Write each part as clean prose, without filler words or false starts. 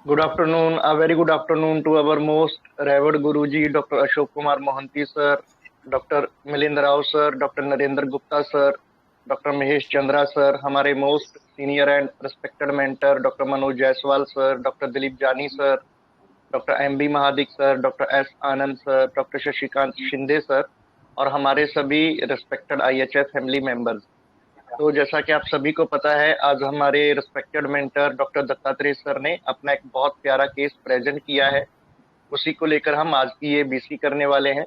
Good afternoon, a very good afternoon to our most revered Guruji, Dr. Ashok Kumar Mohanty sir, Dr. Milind Rao sir, Dr. Narendra Gupta sir, Dr. Mahesh Chandra sir, हमारे most senior and respected mentor, Dr. Manoj Jaiswal sir, Dr. Dilip Jani sir, Dr. M.B. Mahadik sir, Dr. S. Anand sir, Dr. Shashikant Shinde sir और हमारे सभी respected IHF family members. तो जैसा कि आप सभी को पता है, आज हमारे respected mentor doctor Dattatreya sir ने अपना एक बहुत प्यारा केस प्रेजेंट किया है। उसी को लेकर हम आज की ये बीसी करने वाले हैं।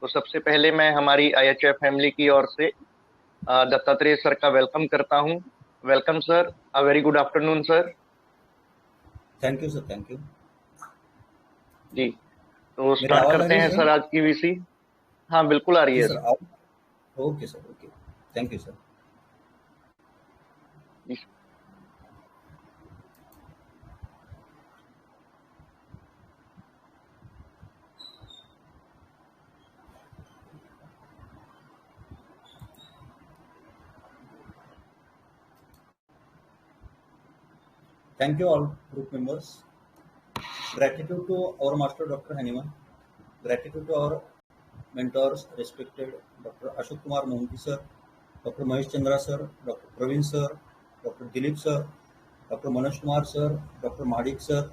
तो सबसे पहले मैं हमारी आईएचएफ फैमिली की ओर से दत्तात्रेय सर का वेलकम करता हूं। Welcome sir, a very good afternoon sir. Thank you sir, thank you जी, तो मेरी स्टार्ट आवाज आ करते रही है हैं सर? सर आज की बीसी। हाँ, बिल्कुल आ रही जी है sir, sir. Okay sir, okay, thank you sir. जी Thank you all group members. Gratitude to our master Dr. Hanuman. Gratitude to our mentors, respected Dr. Ashok Kumar Mohanty sir, Dr. Mahesh Chandra sir, Dr. Praveen sir, Dr. Dilip sir, Dr. Manoj Kumar sir, Dr. Mahadik sir,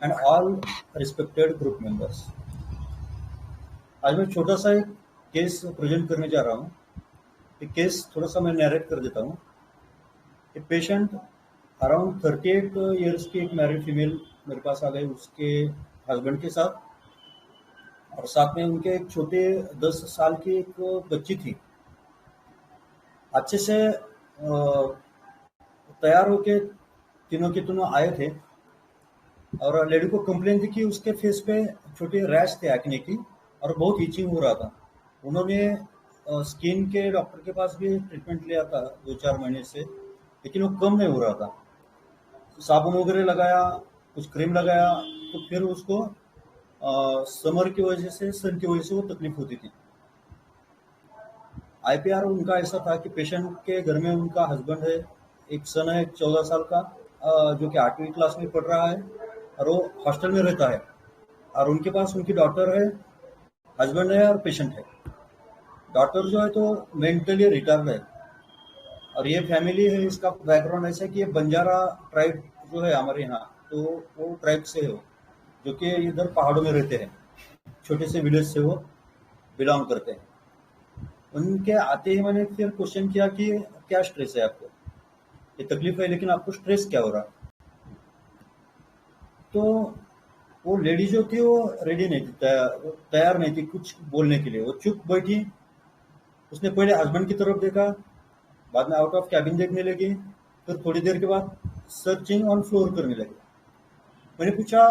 and all respected group members. आज मैं छोटा सा एक case present करने जा रहा हूँ। ये केस थोड़ा सा मैं नैरेट कर देता हूँ। ये पेशेंट अराउंड 38 ईयर्स की एक मैरिड फीमेल मेरे पास आ गई उसके हस्बैंड के साथ, और साथ में उनके एक छोटे 10 साल की एक बच्ची थी। अच्छे से तैयार होके तीनों के तीनों आए थे, और लेडी को कंप्लेन थी कि उसके फेस पे छोटे रैश थे एक्ने की और बहुत इचिंग हो रहा था। उन्होंने स्किन के डॉक्टर के पास भी ट्रीटमेंट लिया था 2-4 महीने से, लेकिन वो कम नहीं हो रहा था। साबुन वगैरह लगाया, कुछ क्रीम लगाया, तो फिर उसको समर की वजह से, सन की वजह से वो तकलीफ होती थी। आईपीआर उनका ऐसा था कि पेशेंट के घर में उनका हस्बैंड है, एक सन है 14 साल का, जो कि 8वीं क्लास में पढ़ रहा है और वो हॉस्टल में रहता है, और उनके पास उनकी डॉटर है, हस्बैंड है और पेशेंट है। डॉटर जो है तो मेंटली रिटार्ड है, और ये फैमिली है, इसका बैकग्राउंड ऐसा है कि ये बंजारा ट्राइब जो है हमारे यहाँ, तो वो ट्राइब से हो, जो कि इधर पहाड़ों में रहते हैं, छोटे से विलेज से वो बिलोंग करते हैं। उनके आते ही मैंने फिर क्वेश्चन किया कि क्या स्ट्रेस है आपको, ये तकलीफ है लेकिन आपको स्ट्रेस क्या हो रहा। तो वो लेडी जो थी वो रेडी नहीं थी, तैयार नहीं थी कुछ बोलने के लिए। वो चुप बैठी। उसने पहले हस्बैंड की तरफ देखा, बाद में आउट ऑफ कैबिन देखने लगी, फिर थोड़ी देर के बाद सर्चिंग ऑन फ्लोर करने लगी। मैंने पूछा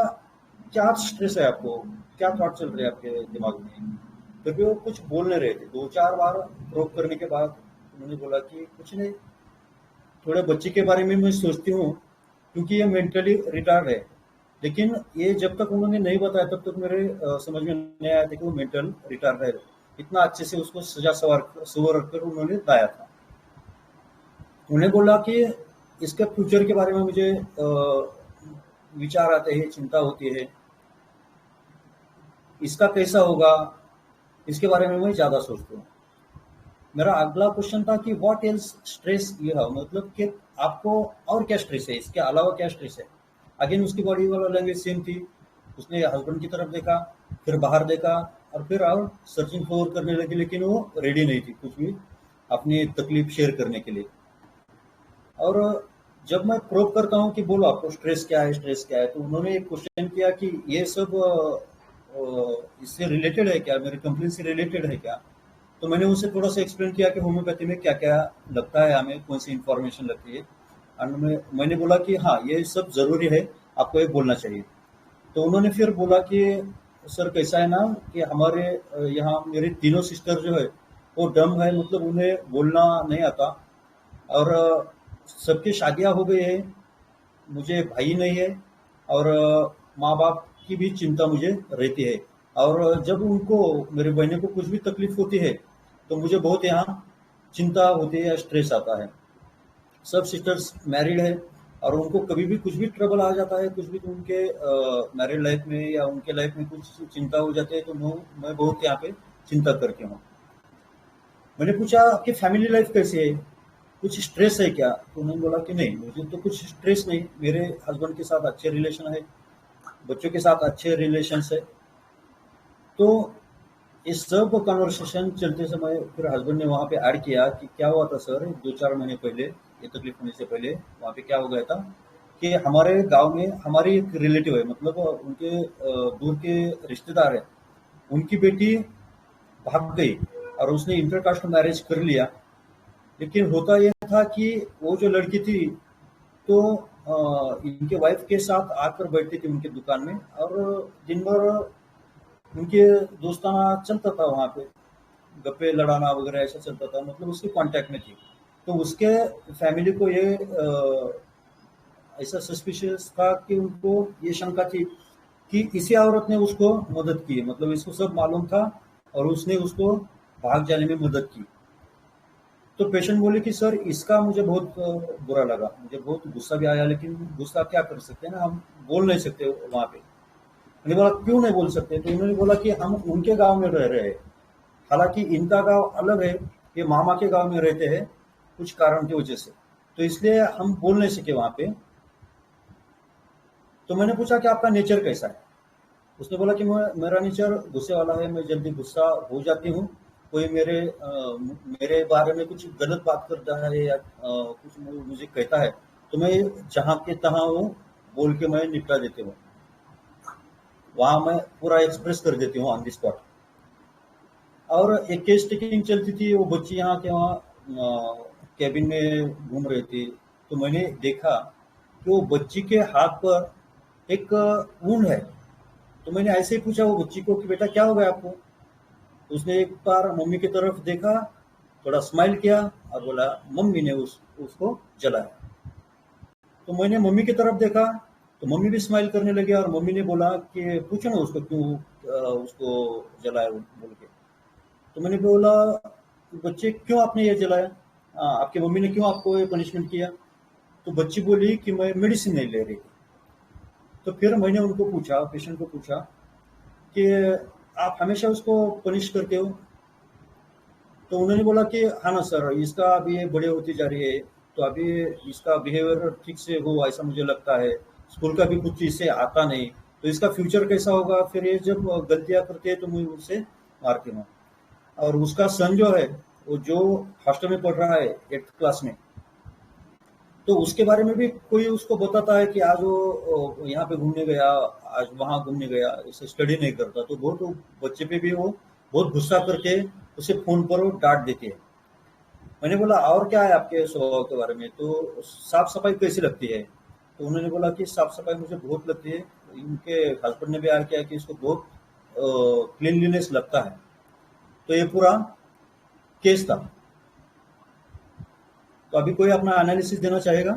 क्या स्ट्रेस है आपको, क्या थॉट चल रहे हैं आपके दिमाग में। फिर भी वो कुछ बोल नहीं रहे थे। 2-4 बार प्रोब करने के बाद उन्होंने बोला कि कुछ नहीं, थोड़े बच्चे के बारे में मैं सोचती हूँ, क्योंकि ये मेंटली रिटार्ड है। लेकिन ये जब तक उन्होंने नहीं बताया तब तक मेरे समझ में नहीं आया था कि वो मेंटल रिटार्ड है। इतना अच्छे से उसको सजा सवर कर उन्होंने बताया था। उन्हें बोला कि इसके फ्यूचर के बारे में मुझे विचार आते हैं, चिंता होती है, इसका कैसा होगा, इसके बारे में मैं ज़्यादा सोचता हूँ। मेरा अगला क्वेश्चन था कि what else stress you have, मतलब कि आपको और क्या स्ट्रेस है, इसके अलावा क्या स्ट्रेस है। अगेन उसकी बॉडी वाला लैंग्वेज सेम थी। उसने हस्बैंड की तरफ देखा, फिर बाहर देखा, और फिर और सर्चिंग फॉर करने लगी, लेकिन वो रेडी नहीं थी कुछ भी अपनी तकलीफ शेयर करने के लिए। और जब मैं प्रोब करता हूँ कि बोलो आपको स्ट्रेस क्या है, स्ट्रेस क्या है, तो उन्होंने एक क्वेश्चन किया कि ये सब इससे रिलेटेड है क्या, मेरे कंप्लेन से रिलेटेड है क्या। तो मैंने उनसे थोड़ा सा एक्सप्लेन किया कि होम्योपैथी में क्या क्या लगता है, हमें कौन सी इंफॉर्मेशन लगती है। और मैंने बोला कि हाँ ये सब ज़रूरी है, आपको ये बोलना चाहिए। तो उन्होंने फिर बोला कि सर कैसा है ना कि हमारे यहाँ मेरी तीनों सिस्टर जो है वो डम है, मतलब उन्हें बोलना नहीं आता, और सबकी शादियाँ हो गई है, मुझे भाई नहीं है, और माँ बाप की भी चिंता मुझे रहती है। और जब उनको, मेरी बहनों को कुछ भी तकलीफ होती है तो मुझे बहुत यहाँ चिंता होती है या स्ट्रेस आता है। सब सिस्टर्स मैरिड है, और उनको कभी भी कुछ भी ट्रबल आ जाता है, कुछ भी तो उनके मैरिड लाइफ में या उनके लाइफ में कुछ चिंता हो जाती है, तो मैं बहुत यहाँ पे चिंता करके हूँ। मैंने पूछा आपकी फैमिली लाइफ कैसी है, कुछ स्ट्रेस है क्या? तो उन्होंने बोला कि नहीं, मुझे तो कुछ स्ट्रेस नहीं, मेरे हस्बैंड के साथ अच्छे रिलेशन है, बच्चों के साथ अच्छे रिलेशन है। तो इस सब कन्वर्सेशन चलते समय फिर हस्बैंड ने वहाँ पे ऐड किया कि क्या हुआ था सर, 2-4 महीने पहले, ये तकलीफ होने से पहले वहाँ पे क्या हो गया था कि हमारे गांव में हमारी एक रिलेटिव है, मतलब उनके दूर के रिश्तेदार है, उनकी बेटी भाग गई और उसने इंटरकास्ट मैरिज कर लिया। लेकिन होता यह था कि वो जो लड़की थी, तो इनके वाइफ के साथ आकर बैठती थी उनके दुकान में, और दिन भर उनके दोस्ताना चलता था वहाँ पे, गप्पे लड़ाना वगैरह ऐसा चलता था, मतलब उसके कांटेक्ट में थी। तो उसके फैमिली को ये ऐसा सस्पिशियस था कि उनको ये शंका थी कि इसी औरत ने उसको मदद की है, मतलब इसको सब मालूम था और उसने उसको भाग जाने में मदद की। तो पेशेंट बोले कि सर इसका मुझे बहुत बुरा लगा, मुझे बहुत गुस्सा भी आया, लेकिन गुस्सा क्या कर सकते हैं ना, हम बोल नहीं सकते वहाँ पे। मैंने बोला क्यों नहीं बोल सकते? तो उन्होंने बोला कि हम उनके गांव में रह रहे हैं, हालांकि इनका गांव अलग है, ये मामा के गांव में रहते हैं कुछ कारण की वजह से, तो इसलिए हम बोल नहीं सके वहां पे। तो मैंने पूछा कि आपका नेचर कैसा है? उसने बोला कि मेरा नेचर गुस्से वाला है, मैं जल्दी गुस्सा हो जाती हूँ, कोई मेरे बारे में कुछ गलत बात करता है या कुछ मुझे कहता है, तो मैं जहाँ के तहाँ वो बोल के मैं निपटा देती हूँ, वहां मैं पूरा एक्सप्रेस कर देती हूँ ऑन द स्पॉट। और एक केस टेकिंग चलती थी, वो बच्ची यहाँ के वहाँ कैबिन में घूम रही थी, तो मैंने देखा कि वो बच्ची के हाथ पर एक वुंड है। तो मैंने ऐसे ही पूछा वो बच्ची को कि बेटा क्या हो गया आपको? तो उसने एक बार मम्मी की तरफ देखा, थोड़ा स्माइल किया और बोला मम्मी ने उसको जलाया। तो मैंने मम्मी की तरफ देखा, तो मम्मी भी स्माइल करने लगी और मम्मी ने बोला कि पूछो ना उसको क्यों उसको जलाया बोल के। तो मैंने बोला बच्चे क्यों आपने ये जलाया, आपकी मम्मी ने क्यों आपको ये पनिशमेंट किया? तो बच्ची बोली कि मैं मेडिसिन नहीं ले रही थी। तो फिर मैंने उनको पूछा, पेशेंट को पूछा कि आप हमेशा उसको पनिश करते हो? तो उन्होंने बोला कि हाँ ना सर, इसका अभी ये बड़े होती जा रही है, तो अभी इसका बिहेवियर ठीक से हो ऐसा मुझे लगता है, स्कूल का भी कुछ इससे आता नहीं, तो इसका फ्यूचर कैसा होगा, फिर ये जब गलतियां करते हैं तो मैं उससे मारती हूँ। और उसका सन जो है, वो जो हॉस्टल में पढ़ रहा है 8th क्लास में, तो उसके बारे में भी कोई उसको बताता है कि आज वो यहाँ पे घूमने गया, आज वहाँ घूमने गया, इसे स्टडी नहीं करता, तो बहुत बच्चे पे भी वो बहुत गुस्सा करके उसे फोन पर वो डांट देती है। मैंने बोला और क्या है आपके स्वभाव के बारे में, तो साफ सफाई कैसी लगती है? तो उन्होंने बोला कि साफ सफाई मुझे बहुत लगती है, इनके हस्बैंड ने भी आया किया कि इसको बहुत क्लीनलीनेस लगता है। तो ये पूरा केस था। तो अभी कोई अपना एनालिसिस देना चाहेगा?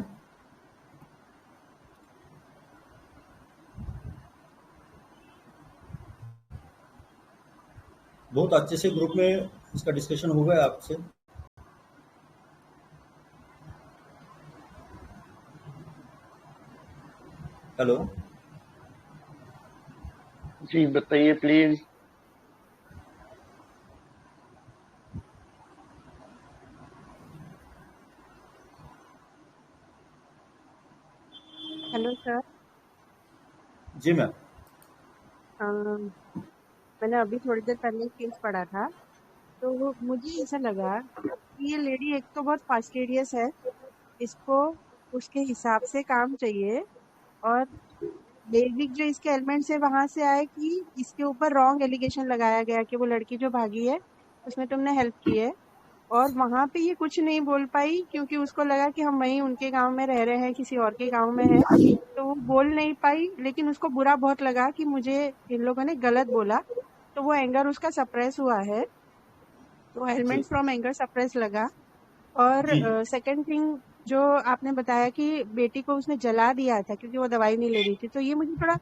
बहुत अच्छे से ग्रुप में इसका डिस्कशन हो गया आपसे। हेलो। जी बताइए प्लीज। Hello sir. जी मैम। मैंने अभी थोड़ी देर पहले केस पढ़ा था, तो मुझे ऐसा लगा कि ये लेडी एक तो बहुत फास्टिडियस है, इसको उसके हिसाब से काम चाहिए, और बेसिक जो इसके एलिमेंट्स है वहां से आए कि इसके ऊपर रॉन्ग एलिगेशन लगाया गया कि वो लड़की जो भागी है उसमें तुमने हेल्प की है, और वहां पे ये कुछ नहीं बोल पाई क्योंकि उसको लगा कि हम वहीं उनके गांव में रह रहे हैं, किसी और के गांव में है, तो वो बोल नहीं पाई। लेकिन उसको बुरा बहुत लगा कि मुझे इन लोगों ने गलत बोला, तो वो एंगर उसका सप्रेस हुआ है, तो G elements from anger suppress लगा। और जी। सेकंड थिंग जो आपने बताया कि बेटी को उसने जला दिया था क्योंकि वो दवाई नहीं ले रही थी, तो ये मुझे थोड़ा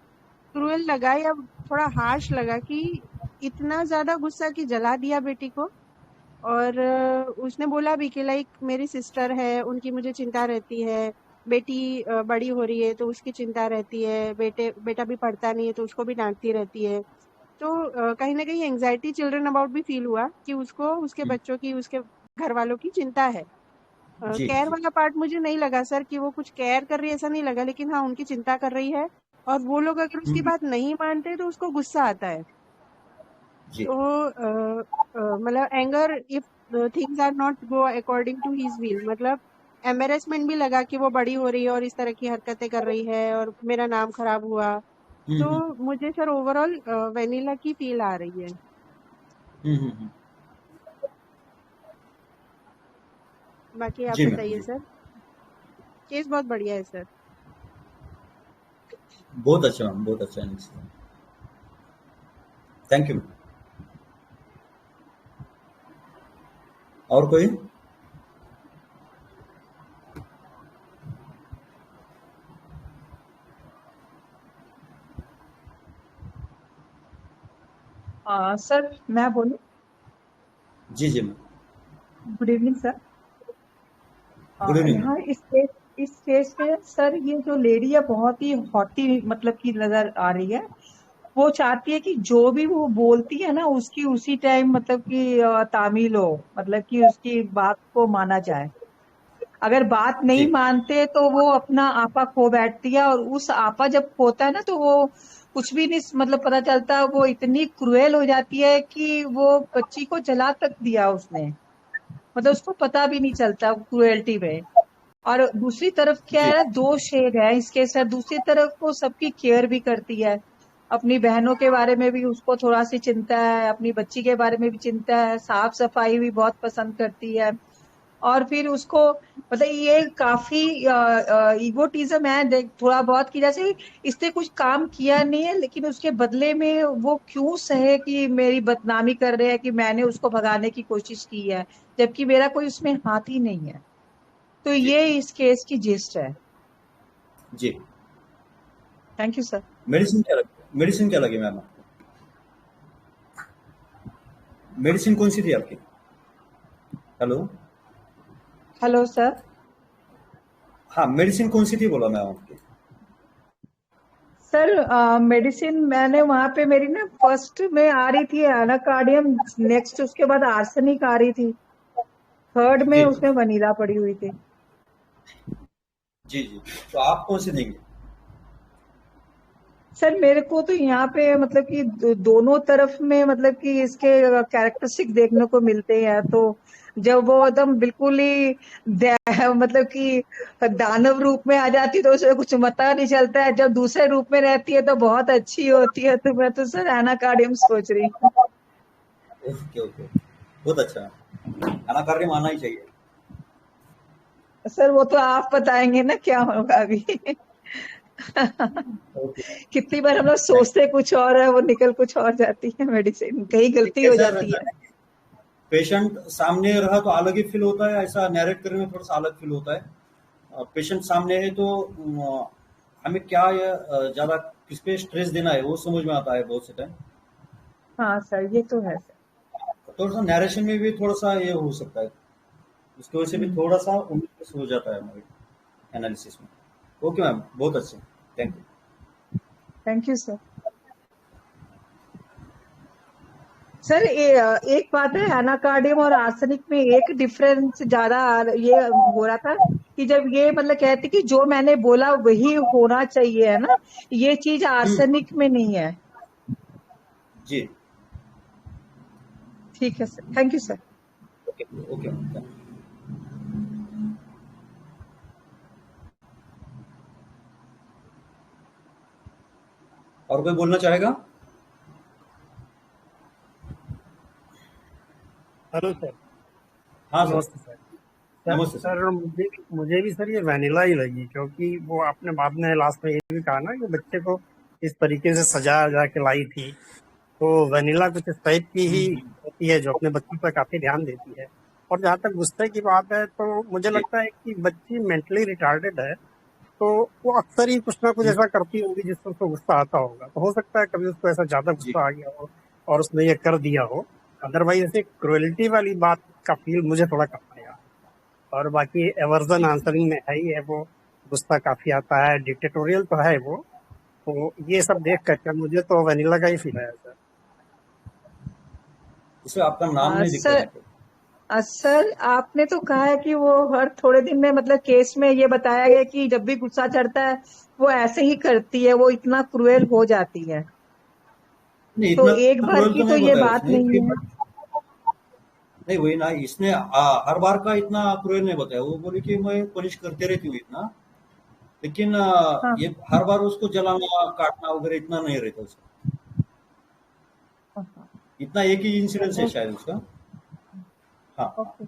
क्रूएल लगा या थोड़ा हार्श लगा कि इतना ज्यादा गुस्सा कि जला दिया बेटी को। और उसने बोला भी कि लाइक मेरी सिस्टर है, उनकी मुझे चिंता रहती है, बेटी बड़ी हो रही है तो उसकी चिंता रहती है, बेटा भी पढ़ता नहीं है तो उसको भी डांटती रहती है। तो कहीं ना कहीं एंजाइटी चिल्ड्रन अबाउट भी फील हुआ कि उसको उसके हम्म, बच्चों की, उसके घर वालों की चिंता है। जी केयर जी। वाला पार्ट मुझे नहीं लगा सर कि वो कुछ केयर कर रही है, ऐसा नहीं लगा, लेकिन हाँ उनकी चिंता कर रही है। और वो लोग अगर उसकी हम्म, बात नहीं मानते तो उसको गुस्सा आता है। जी तो मतलब anger if things are not go according to his will, मतलब एम्बेरसमेंट भी लगा कि वो बड़ी हो रही है और इस तरह की हरकतें कर रही है और मेरा नाम खराब हुआ। तो हम्म, मुझे सर ओवरऑल वेनिला की फील आ रही है। हम्म। बाकी आप जी मैम बताइए जी। सर। केस बहुत बढ़िया है सर। बहुत अच्छा मैम, बहुत अच्छा आंसर। Thank you ma'am. और कोई? सर मैं बोलूं? जी जी ma'am. Good evening sir. Good evening ma'am. यहाँ इस केस में सर ये जो लेडी है बहुत ही हॉटी मतलब की नजर आ रही है। वो चाहती है कि जो भी वो बोलती है ना उसकी उसी टाइम मतलब कि तामील हो, मतलब कि उसकी बात को माना जाए। अगर बात नहीं जी मानते तो वो अपना आपा खो बैठती है, और उस आपा जब खोता है ना तो वो कुछ भी नहीं मतलब पता चलता। वो इतनी क्रूएल हो जाती है कि वो बच्ची को जला तक दिया उसने, मतलब उसको पता भी नहीं चलता क्रुएल्टी में। और दूसरी तरफ क्या जी है, दो शेड है इसके सर। दूसरी तरफ वो सबकी केयर भी करती है, अपनी बहनों के बारे में भी उसको थोड़ा सी चिंता है, अपनी बच्ची के बारे में भी चिंता है, साफ सफाई भी बहुत पसंद करती है। और फिर उसको मतलब ये काफी ईगोटिज्म है देख थोड़ा बहुत, कि जैसे इसने कुछ काम किया नहीं है लेकिन उसके बदले में वो क्यों सहे कि मेरी बदनामी कर रहे हैं कि मैंने उसको भगाने की कोशिश की है, जबकि मेरा कोई उसमें हाथ ही नहीं है। तो जी ये इस केस की जिस्ट है। जी। Thank you sir. मेडिसिन क्या लगी मैम आपको? मेडिसिन कौन सी थी आपकी? हेलो। Hello sir. हाँ, मेडिसिन कौन सी थी बोला मैम आपकी? सर मेडिसिन मैंने वहां पे मेरी ना फर्स्ट में आ रही थी एनाकार्डियम, नेक्स्ट उसके बाद आर्सेनिक आ रही थी, थर्ड में जी उसमें वनीला पड़ी हुई थी। जी जी। तो आप कौन सी देंगे? सर मेरे को तो यहाँ पे मतलब कि दोनों तरफ में मतलब कि इसके कैरेक्टरिस्टिक देखने को मिलते हैं। तो जब वो एकदम बिल्कुल ही मतलब कि दानव रूप में आ जाती है तो उसे कुछ पता नहीं चलता है, जब दूसरे रूप में रहती है तो बहुत अच्छी होती है। तो मैं तो सर एनाकार्डियम सोच रही हूँ। Okay okay. बहुत अच्छा। खाना करने में आना ही चाहिए। सर वो तो आप बताएंगे ना क्या होगा अभी। ओके। कितनी बार हम लोग सोचते कुछ और है, वो निकल कुछ और जाती है, मेडिसिन कहीं गलती हो कैसा जाती रहता है। है, पेशेंट सामने रहा तो अलग ही फील होता है, ऐसा नैरेट करने में थोड़ा सा अलग फील होता है। पेशेंट सामने है तो हमें क्या ज्यादा किस पे स्ट्रेस देना है वो समझ में आता है बहुत से टाइम। हाँ सर ये तो है सर। थोड़ा सा नैरेशन में भी थोड़ा सा ये हो सकता है, उसकी वजह से भी थोड़ा सा उम्मीद हो जाता है हमारे एनालिसिस में। ओके मैम, बहुत अच्छे। Thank you. Thank you sir. Sir एक बात है, एनाकार्डियम और आर्सेनिक में एक डिफरेंस ज्यादा ये हो रहा था कि जब ये मतलब कहते कि जो मैंने बोला वही होना चाहिए है ना, ये चीज आर्सेनिक में नहीं है। जी। ठीक है sir, thank you sir. Okay okay ma'am. और कोई बोलना चाहेगा? Hello sir. हाँ सर। नमस्ते सर। सर नमस्ते सर। सर मुझे मुझे भी सर ये वैनिला ही लगी, क्योंकि वो आपने बाद में लास्ट में ये भी कहा ना कि बच्चे को इस तरीके से सजा जा के लाई थी। तो वैनिला कुछ इस टाइप की ही होती है जो अपने बच्चों पर काफी ध्यान देती है। और जहाँ तक गुस्से की बात है तो मुझे जी लगता है कि बच्ची मेंटली रिटार्डेड है। तो वो अक्सर ही कुछ ना कुछ ऐसा करती होगी जिससे उसको गुस्सा आता होगा। तो हो सकता है कभी उसको ऐसा ज्यादा जी गुस्सा आ गया हो और उसने ये कर दिया हो। अदरवाइज ऐसे क्रुएल्टी वाली बात का फील मुझे थोड़ा कम आया। और बाकी एवर्जन आंसरिंग में है ही है वो, गुस्सा काफी आता है, डिक्टेटोरियल तो है वो। तो ये सब देख करके मुझे तो वेनिला का ही फील आया सर। इसे आपका नाम नहीं दिख रहा सर है। सर आपने तो कहा है कि वो हर थोड़े दिन में, मतलब केस में ये बताया गया कि जब भी गुस्सा चढ़ता है वो ऐसे ही करती है, वो इतना क्रूएल हो जाती है। नहीं, तो इतना एक बार क्रूएल की तो तो नहीं ये बताया बात उसने नहीं है। नहीं वही ना, इसने हर बार का इतना क्रूएल नहीं बताया। वो बोली कि मैं पनिश करते रहती हूँ इतना, लेकिन हाँ ये हर बार उसको जलाना काटना वगैरह इतना नहीं रहता उसका। हाँ हाँ, इतना एक ही इंसिडेंस है ओके शायद उसका। हाँ हाँ। ओके।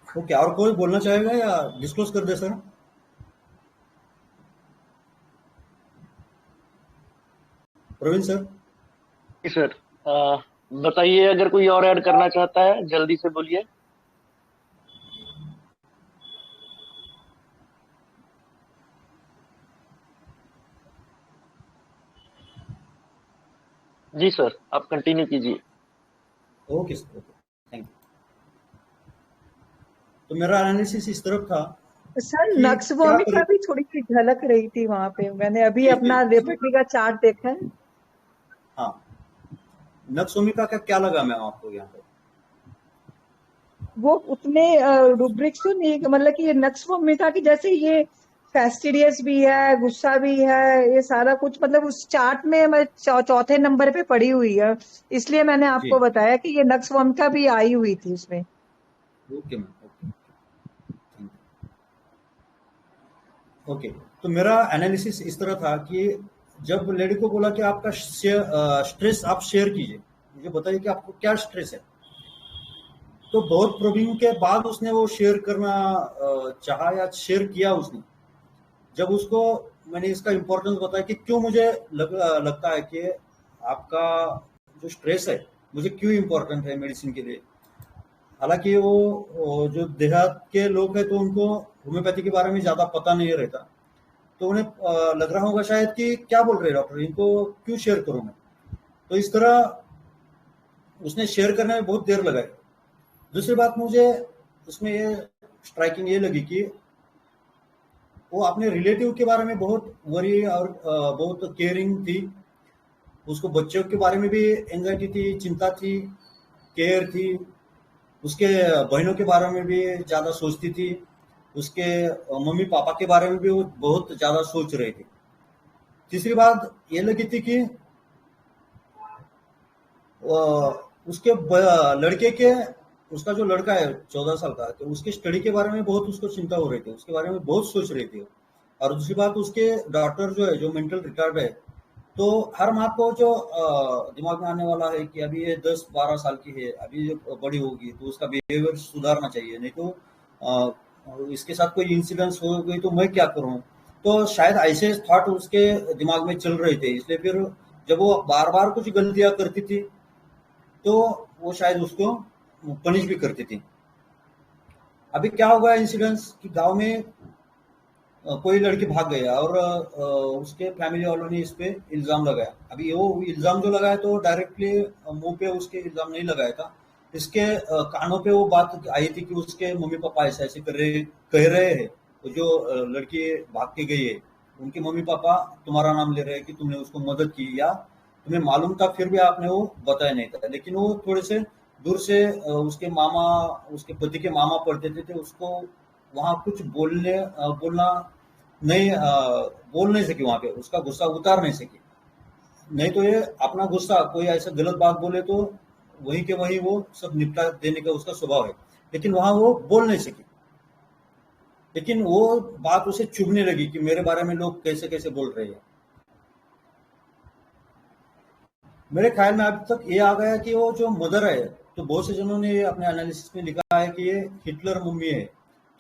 ओके, और कोई बोलना चाहेगा या डिस्क्लोज कर दे सर? प्रवीण सर। जी सर। बताइए, अगर कोई और ऐड करना चाहता है जल्दी से बोलिए। जी सर, आप कंटिन्यू कीजिए। Okay sir, okay, thank you. तो मेरा एनालिसिस इस तरफ था सर कि नक्स क्या वॉमी का करें। भी थोड़ी सी झलक रही थी वहां पे, मैंने अभी जी जी अपना जी। रेपटी का चार्ट देखा है। हाँ, नक्सोमिका का क्या लगा मैम आपको यहाँ पे? वो उतने रूब्रिक्स तो नहीं, मतलब कि ये नक्स वॉमी था कि जैसे ये फैस्टिडियस भी है, गुस्सा भी है, ये सारा कुछ मतलब उस चार्ट में मैं चौथे नंबर पे पड़ी हुई है। इसलिए मैंने जी, आपको बताया कि ये नक्स वॉमिका भी आई हुई थी उसमें। Okay ma'am, okay, thank you. Okay, तो मेरा एनालिसिस इस तरह था कि जब लेडी को बोला कि आपका स्ट्रेस आप शेयर कीजिए, मुझे बताइए कि आपको क्या स्ट्रेस है। तो बहुत प्रोबिंग के बाद उसने वो शेयर करना चाहा या शेयर किया उसने। जब उसको मैंने इसका इम्पोर्टेंस बताया कि क्यों मुझे लगता है कि आपका जो स्ट्रेस है मुझे क्यों इम्पोर्टेंट है मेडिसिन के लिए। हालांकि वो जो देहात के लोग हैं तो उनको होम्योपैथी के बारे में ज़्यादा पता नहीं रहता, तो उन्हें लग रहा होगा शायद कि क्या बोल रहे हैं डॉक्टर, इनको क्यों शेयर करूं मैं। तो इस तरह उसने शेयर करने में बहुत देर लगाई। दूसरी बात मुझे उसमें ये स्ट्राइकिंग ये लगी कि वो अपने रिलेटिव के बारे में बहुत वरी और बहुत केयरिंग थी। उसको बच्चों के बारे में भी एंजाइटी थी, चिंता थी, केयर थी। उसके बहनों के बारे में भी ज़्यादा सोचती थी। उसके मम्मी पापा के बारे में भी वो बहुत ज़्यादा सोच रही थी। तीसरी बात ये लगी थी कि उसके लड़के के, उसका जो लड़का है 14 साल का, तो उसके स्टडी के बारे में बहुत उसको चिंता हो रही थी, उसके बारे में बहुत सोच रही थी। और दूसरी बात उसके डॉटर जो है जो मेंटल रिटार्ड है, तो हर माँ को जो दिमाग में आने वाला है कि अभी ये 10-12 साल की है, अभी ये बड़ी होगी तो उसका बिहेवियर सुधारना चाहिए, नहीं तो इसके साथ कोई इंसिडेंस हो गई तो मैं क्या करूँ। तो शायद ऐसे थॉट उसके दिमाग में चल रहे थे, इसलिए फिर जब वो बार बार कुछ गलतियां करती थी तो वो शायद उसको पनिश भी करती थी। अभी क्या होगा इंसिडेंस कि गांव में कोई लड़की भाग गया और उसके फैमिली वालों ने इस पे इल्जाम लगाया। अभी वो इल्जाम जो लगाया तो डायरेक्टली मुंह पे उसके इल्जाम नहीं लगाया था, इसके कानों पे वो बात आई थी कि उसके मम्मी पापा ऐसे ऐसे कह रहे हैं। तो जो लड़की भाग के गई है उनके मम्मी पापा तुम्हारा नाम ले रहे हैं कि तुमने उसको मदद की, या तुम्हें मालूम था फिर भी आपने वो बताया नहीं था। लेकिन वो थोड़े से दूर से उसके मामा, उसके पति के मामा पढ़ते थे उसको वहां कुछ बोलना नहीं, बोल नहीं सकी, वहां पे उसका गुस्सा उतार नहीं सकी। नहीं तो ये अपना गुस्सा कोई ऐसा गलत बात बोले तो वहीं के वहीं वो सब निपटा देने का उसका स्वभाव है, लेकिन वहां वो बोल नहीं सकी। लेकिन वो बात उसे चुभने लगी कि मेरे बारे में लोग कैसे कैसे बोल रहे हैं। मेरे ख्याल में अब तक ये आ गया कि वो जो मदर है, तो बहुत से जनों ने ये अपने एनालिसिस में लिखा है कि ये हिटलर मम्मी है।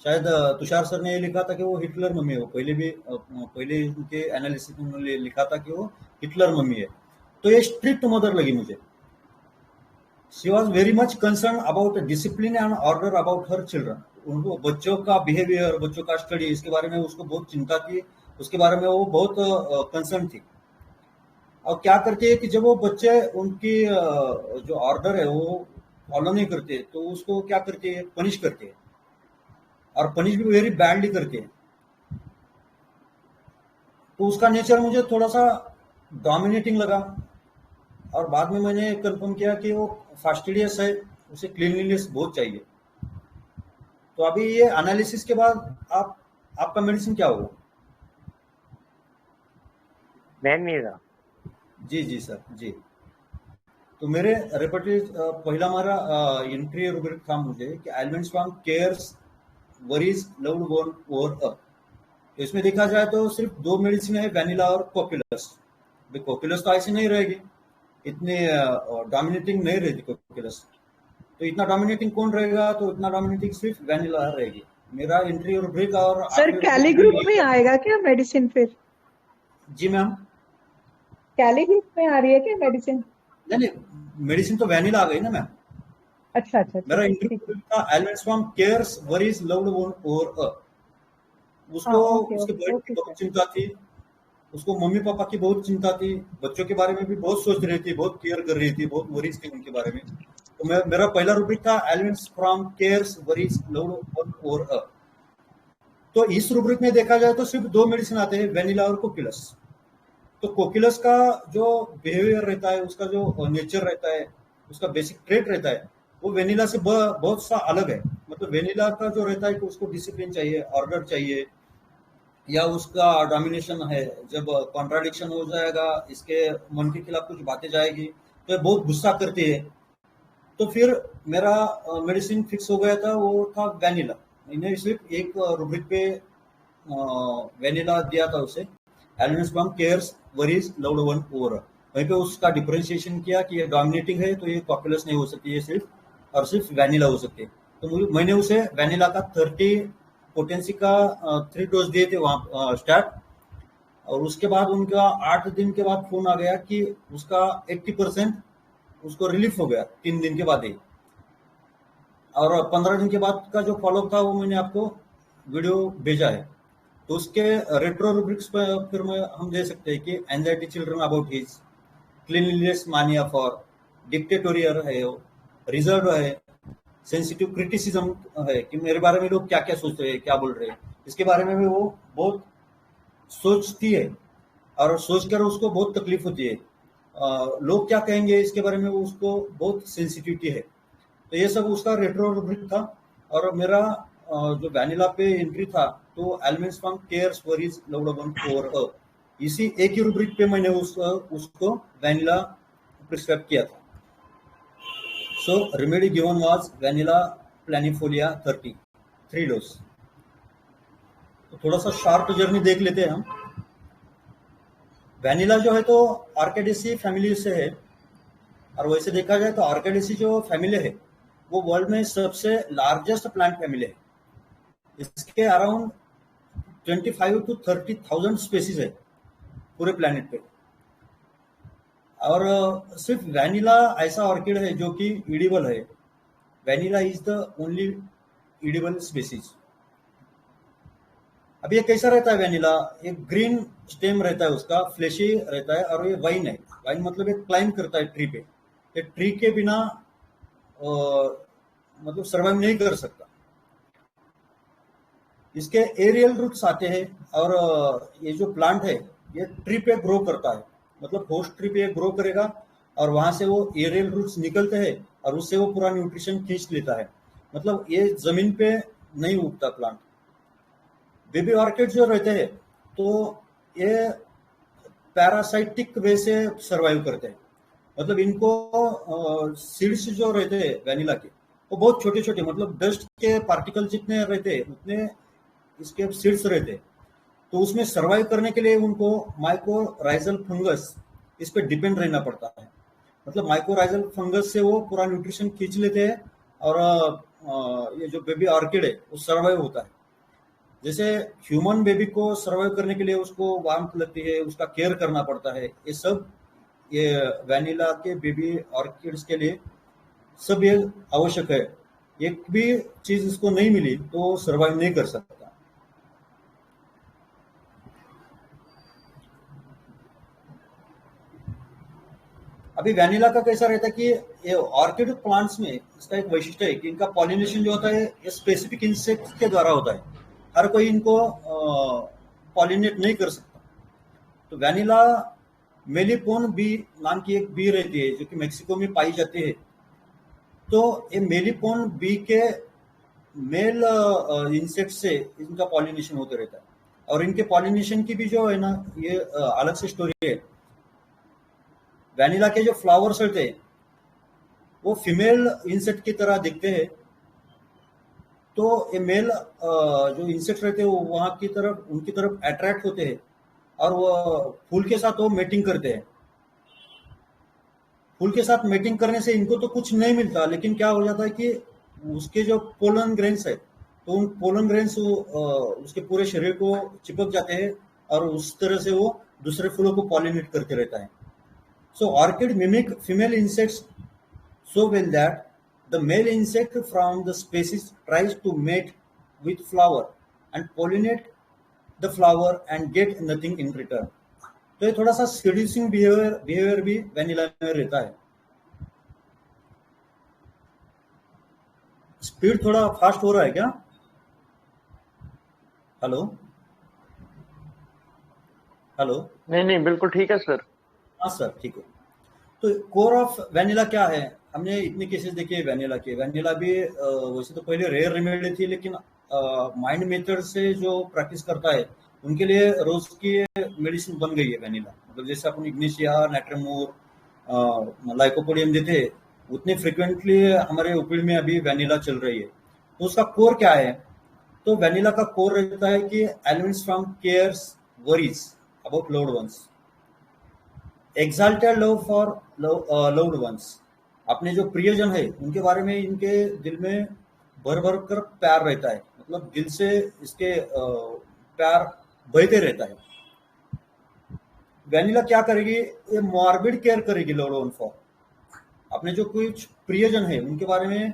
शायद तुषार सर ने ये लिखा था कि वो हिटलर मम्मी है। वो पहले उनके एनालिसिस में उन्होंने लिखा था कि वो हिटलर मम्मी है। तो ये स्ट्रिक्ट मदर लगी मुझे। She was very much concern about discipline and order about her children. उनको बच्चों का बिहेवियर, बच्चों का स्टडी, इसके बारे में उसको बहुत चिंता थी, उसके बारे में वो बहुत कंसर्न थी। और क्या करती है कि जब वो बच्चे उनकी जो ऑर्डर है वो फॉलो नहीं करते तो उसको क्या करते हैं, पनिश करते हैं, और पनिश भी वेरी बैडली करते हैं। तो उसका नेचर मुझे थोड़ा सा डोमिनेटिंग लगा, और बाद में मैंने कंफर्म किया कि वो फास्टिडियस है, उसे क्लीनलीनेस बहुत चाहिए। तो अभी ये एनालिसिस के बाद आपका मेडिसिन क्या होगा? वैनिला। जी जी सर जी। तो मेरे रेपर्टरीज पहला हमारा एंट्री रूब्रिक था मुझे कि elements from cares worries loved one over a. तो इसमें देखा जाए तो सिर्फ दो मेडिसिन है, वैनिला और कोक्यूलस। कोक्यूलस तो ऐसी नहीं रहेगी, इतनी डोमिनेटिंग नहीं रहेगी कोक्यूलस। तो इतना डोमिनेटिंग कौन रहेगा? तो इतना डोमिनेटिंग सिर्फ वैनिला रहेगी। मेरा एंट्री रूब्रिक और सर आखिरी कैली रूब्रिक ग्रुप में आएगा क्या मेडिसिन फिर? जी मैम। कैली ग्रुप में आ रही है क्या मेडिसिन? नहीं, मेडिसिन तो वैनिला आ गई ना मैम। अच्छा अच्छा अच्छा, मेरा ठीक इंटरव्यू है। था elements from cares worries loved one over a. हाँ, उसको ओके उसके ओके बर्थडे की ओके बहुत सर। चिंता थी, उसको मम्मी पापा की बहुत चिंता थी, बच्चों के बारे में भी बहुत सोच रही थी, बहुत केयर कर रही थी, बहुत वरीज थी उनके बारे में। तो मेरा पहला रूब्रिक था elements from cares worries loved one over a. तो इस रूब्रिक में देखा जाए तो सिर्फ दो मेडिसिन आते हैं, वेनिला और कोक्यूलस। तो कोक्यूलस का जो बिहेवियर रहता है, उसका जो नेचर रहता है, उसका बेसिक ट्रेट रहता है, वो वेनिला से बहुत सा अलग है। मतलब वेनिला का जो रहता है कि उसको डिसिप्लिन चाहिए, ऑर्डर चाहिए, या उसका डोमिनेशन है। जब कॉन्ट्राडिक्शन हो जाएगा, इसके मन के खिलाफ कुछ बातें जाएगी, तो ये बहुत गुस्सा करती है। तो फिर मेरा मेडिसिन फिक्स हो गया था, वो था वेनिला। मैंने सिर्फ एक रूब्रिक पे वेनिला दिया था उसे, elements from cares worries loved one over. वहीं पे उसका डिफरेंशिएशन किया कि ये डोमिनेटिंग है तो ये पॉपुलस नहीं हो सकती, ये सिर्फ और सिर्फ वैनिला हो सकती है। तो मैंने उसे वैनिला का 30 पोटेंसी का 3 डोज दिए थे वहाँ स्टार्ट। और उसके बाद उनका 8 दिन के बाद फोन आ गया कि उसका 80% उसको रिलीफ हो गया 3 दिन के बाद ही। और 15 दिन के बाद का जो फॉलोअप था वो मैंने आपको वीडियो भेजा है। तो उसके रेट्रो रूब्रिक्स पर फिर हम दे सकते हैं कि anxiety children about his, cleanliness मानिया फॉर, डिक्टेटोरियल है वो, रिजर्व है, सेंसिटिव क्रिटिसिज्म है कि मेरे बारे में लोग क्या क्या सोच रहे हैं, क्या बोल रहे हैं, इसके बारे में भी वो बहुत सोचती है, और सोचकर उसको बहुत तकलीफ होती है। लोग क्या कहेंगे इसके बारे में उसको बहुत सेंसिटिविटी है। तो ये सब उसका रेट्रो रूब्रिक था। और मेरा जो वैनिला पे एंट्री था, तो elements from cares worries loved one over a, इसी एक ही रूब्रिक पे मैंने उसको वैनिला प्रिस्क्राइब किया था। So remedy given was vanilla planifolia 30, 3 dose. तो थोड़ा सा शार्प जर्नी देख लेते हैं हम। वैनिला जो है तो आर्केडेसी फैमिली से है, और वैसे देखा जाए तो आर्केडेसी जो फैमिली है वो वर्ल्ड में सबसे लार्जेस्ट प्लांट फैमिली है। इसके अराउंड 25 to 30,000 स्पेसीज है पूरे प्लेनेट पे। और सिर्फ वैनिला ऐसा ऑर्किड है जो कि इडिबल है। Vanilla is the only edible species. अब ये कैसा रहता है वैनिला? एक ग्रीन स्टेम रहता है उसका, फ्लेशी रहता है, और ये वाइन है। वाइन मतलब ये क्लाइंब करता है ट्री पे। ये ट्री के बिना मतलब सर्वाइव नहीं कर सकता। इसके एरियल रूट्स आते हैं, और ये जो प्लांट है ये ट्री पे ग्रो करता है, मतलब होस्ट ट्री पे ग्रो करेगा, और वहां से वो एरियल रूट्स निकलते हैं, और उससे वो पूरा न्यूट्रिशन खींच लेता है। मतलब ये जमीन पे नहीं उगता प्लांट। बेबी ऑर्किड जो रहते हैं तो ये पैरासाइटिक वे से सर्वाइव करते हैं। मतलब इनको सीड्स जो रहते हैं वैनिला के, वो बहुत छोटे छोटे, मतलब डस्ट के पार्टिकल जितने रहते हैं उतने इसके सीड्स रहते हैं। तो उसमें सर्वाइव करने के लिए उनको माइकोराइजल फंगस इस पे डिपेंड रहना पड़ता है। मतलब माइकोराइजल फंगस से वो पूरा न्यूट्रिशन खींच लेते हैं, और ये जो बेबी ऑर्किड है वो सर्वाइव होता है। जैसे ह्यूमन बेबी को सर्वाइव करने के लिए उसको वार्मथ लगती है, उसका केयर करना पड़ता है, ये सब ये वैनिला के बेबी ऑर्किड्स के लिए सब ये आवश्यक है। एक भी चीज इसको नहीं मिली तो सर्वाइव नहीं कर सकता। अभी वैनिला का कैसा रहता है कि ये ऑर्किड प्लांट्स में इसका एक वैशिष्ट्य है कि इनका पॉलिनेशन जो होता है ये स्पेसिफिक इंसेक्ट के द्वारा होता है, हर कोई इनको पॉलिनेट नहीं कर सकता। तो वैनिला मेलिपोन बी नाम की एक बी रहती है जो कि मेक्सिको में पाई जाती है। तो ये मेलिपोन बी के मेल इंसेक्ट से इनका पॉलिनेशन होते रहता है, और इनके पॉलिनेशन की भी जो है ना ये अलग से स्टोरी है। वैनिला के जो फ्लावर्स रहते हैं वो फीमेल इंसेक्ट की तरह दिखते हैं, तो ये मेल जो इंसेक्ट रहते हैं वो वहां की तरफ उनकी तरफ अट्रैक्ट होते हैं और वो फूल के साथ वो मेटिंग करते हैं। फूल के साथ मेटिंग करने से इनको तो कुछ नहीं मिलता, लेकिन क्या हो जाता है कि उसके जो पोलन ग्रेन्स है तो उन पोलन ग्रेन्स उसके पूरे शरीर को चिपक जाते हैं और उस तरह से वो दूसरे फूलों को पॉलिनेट करते रहता है। So orchid mimic female insects so well that the male insect from the species tries to mate with flower and pollinate the flower and get nothing in return. तो ये थोड़ा सा seducing behavior भी vanilla में रहता है। Speed थोड़ा fast हो रहा है क्या? हेलो हेलो नहीं नहीं, बिल्कुल ठीक है सर। हाँ सर, ठीक है। तो कोर ऑफ वैनिला क्या है? हमने इतने केसेस देखे वैनिला के। वैनिला भी वैसे तो पहले रेयर रेमेडी थी, लेकिन माइंड मेथड से जो प्रैक्टिस करता है उनके लिए रोज की मेडिसिन बन गई है वैनिला। मतलब जैसे अपन इग्निशिया, नाइट्रोमोर, लाइकोपोडियम देते उतने फ्रिक्वेंटली हमारे ओपीडी में अभी वैनिला चल रही है। तो उसका कोर क्या है? तो वैनिला का कोर रहता है कि elements from cares worries about loved ones, exalted love for loved ones, अपने जो प्रियजन है उनके बारे में इनके दिल में भर भर कर प्यार रहता है। मतलब दिल से इसके प्यार बहते रहता है। वैनिला क्या करेगी? ये मॉर्बिड केयर करेगी लव्ड वन फॉर, अपने जो कुछ प्रियजन है उनके बारे में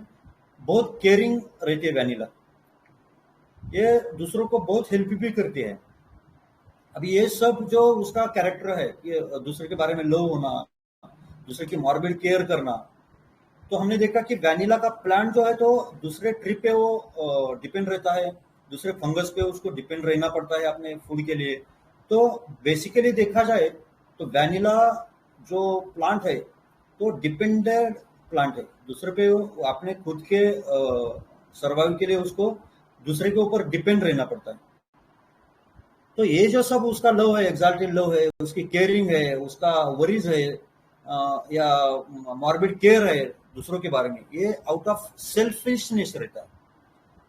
बहुत केयरिंग रहती है वैनिला। ये दूसरों को बहुत हेल्प भी करती है। अभी ये सब जो उसका कैरेक्टर है कि दूसरे के बारे में लव होना, दूसरे की मॉर्बिड केयर करना, तो हमने देखा कि वैनिला का प्लांट जो है तो दूसरे ट्री पे वो डिपेंड रहता है, दूसरे फंगस पे उसको डिपेंड रहना पड़ता है अपने फूड के लिए। तो बेसिकली देखा जाए तो वैनिला जो प्लांट है तो डिपेंडेंट प्लांट है, दूसरे पे वो अपने खुद के सर्वाइव के लिए उसको दूसरे के ऊपर डिपेंड रहना पड़ता है। तो ये जो सब उसका लव है, एग्जाल्टेड लव है, उसकी केयरिंग है, उसका वरीज है या मॉर्बिड केयर है दूसरों के बारे में, ये आउट ऑफ सेल्फिशनेस रहता है।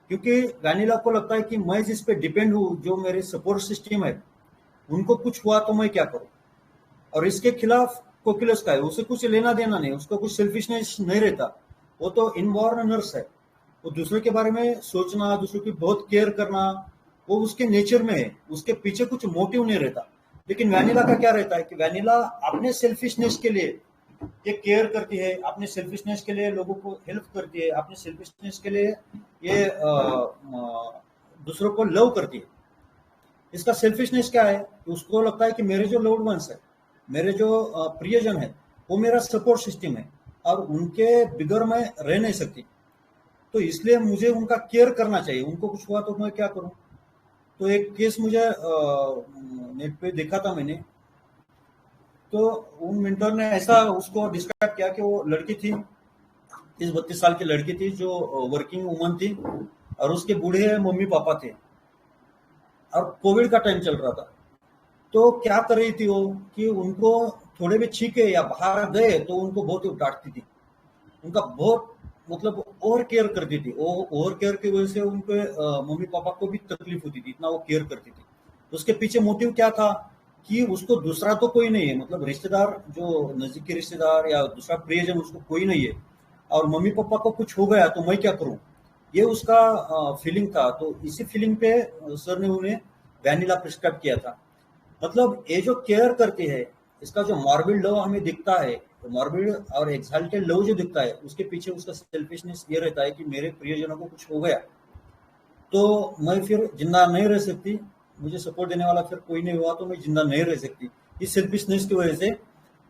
क्योंकि वैनिला को लगता है कि मैं जिस पे डिपेंड हूँ, जो मेरे सपोर्ट सिस्टम है, उनको कुछ हुआ तो मैं क्या करूँ। और इसके खिलाफ कोकुलस का है, उसे कुछ लेना देना नहीं, उसको कुछ सेल्फिशनेस नहीं रहता। वो तो इनबॉर्न नर्स है, वो दूसरों के बारे में सोचना, दूसरों की बहुत केयर करना, वो उसके नेचर में है, उसके पीछे कुछ मोटिव नहीं रहता। लेकिन वैनिला का क्या रहता है कि वैनिला अपने सेल्फिशनेस के लिए ये केयर करती है, अपने सेल्फिशनेस के लिए लोगों को हेल्प करती है, अपने सेल्फिशनेस के लिए ये दूसरों को लव करती है। इसका सेल्फिशनेस क्या है कि उसको लगता है कि मेरे जो लव्ड वंस है, मेरे जो प्रियजन है, वो मेरा सपोर्ट सिस्टम है और उनके बिगर मैं रह नहीं सकती। तो इसलिए मुझे उनका केयर करना चाहिए, उनको कुछ हुआ तो मैं क्या करूं। तो एक केस मुझे नेट पे देखा था मैंने, तो उन मेंटर ने ऐसा उसको डिस्क्राइब किया कि वो लड़की थी, 30-32 साल की लड़की थी जो वर्किंग वुमन थी और उसके बूढ़े मम्मी पापा थे और कोविड का टाइम चल रहा था। तो क्या कर रही थी वो कि उनको थोड़े भी छींके या बाहर गए तो उनको बहुत डांटती थी, उनका बहुत मतलब ओवर केयर करती थी। वो ओवर केयर की वजह से उनके मम्मी पापा को भी तकलीफ होती थी, इतना वो केयर करती थी। तो उसके पीछे मोटिव क्या था कि उसको दूसरा तो कोई नहीं है, मतलब रिश्तेदार जो नजदीकी रिश्तेदार या दूसरा प्रियजन उसको कोई नहीं है, और मम्मी पापा को कुछ हो गया तो मैं क्या करूं, ये उसका फीलिंग था। तो इसी फीलिंग पे सर ने उन्हें वैनिला प्रिस्क्राइब किया था। मतलब ये जो केयर करती है, इसका जो मॉर्बिड लव हमें दिखता है, तो मॉर्बिड और एक्साल्टेड लव जो दिखता है, उसके पीछे उसका सेल्फिशनेस ये रहता है कि मेरे प्रियजनों को कुछ हो गया तो मैं फिर जिंदा नहीं रह सकती, मुझे सपोर्ट देने वाला फिर कोई नहीं हुआ तो मैं जिंदा नहीं रह सकती। इस सेल्फिशनेस की वजह से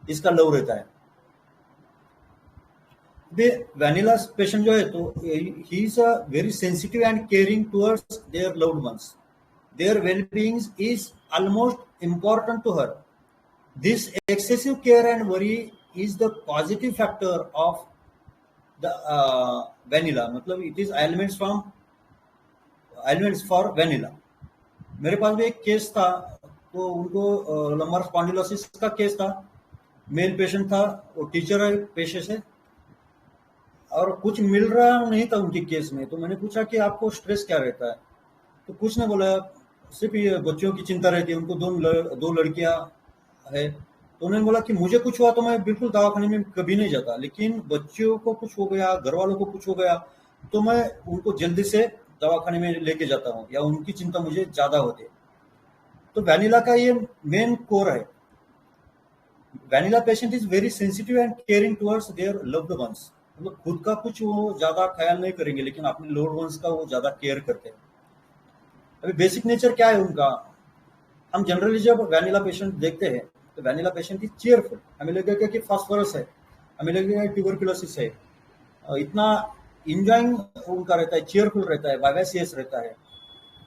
इसका लव रहता है। वैनिला पेशेंट जो है तो he is a very sensitive and caring towards their loved ones. Their well-being is almost important to her. This excessive care and worry is the positive factor of the vanilla. मतलब it is ailments for vanilla. मेरे पास भी एक case था, तो उनको lumbar spondylosis का case था. Male patient था, वो टीचर है पेशे से, और कुछ मिल रहा नहीं था उनके केस में. तो मैंने पूछा कि आपको स्ट्रेस क्या रहता है, तो कुछ ने बोला सिर्फ ये बच्चों की चिंता रहती है. उनको दो लड़कियां है. तो उन्होंने बोला कि मुझे कुछ हुआ तो मैं बिल्कुल दवाखाने में कभी नहीं जाता, लेकिन बच्चियों को कुछ हो गया, घर वालों को कुछ हो गया, तो मैं उनको जल्दी से दवाखाने में लेके जाता हूँ, या उनकी चिंता मुझे ज्यादा होती है. तो वैनिला का ये मेन कोर है. Vanilla patient is very sensitive and caring towards their loved once. मतलब खुद का कुछ वो ज्यादा ख्याल नहीं करेंगे, लेकिन अपने लव्ड वंस का वो ज्यादा केयर करते हैं. अभी बेसिक नेचर क्या है उनका, हम जनरली जब वैनिला पेशेंट देखते हैं तो वैनिला पेशेंट इज चीयरफुल. हमें लगेगा कि फास्फोरस है, हमें लगेगा ट्यूबरकुलोसिस है. इतना इंजॉइंग उनका रहता है, चीयरफुल रहता है, वाइवेसियस रहता है,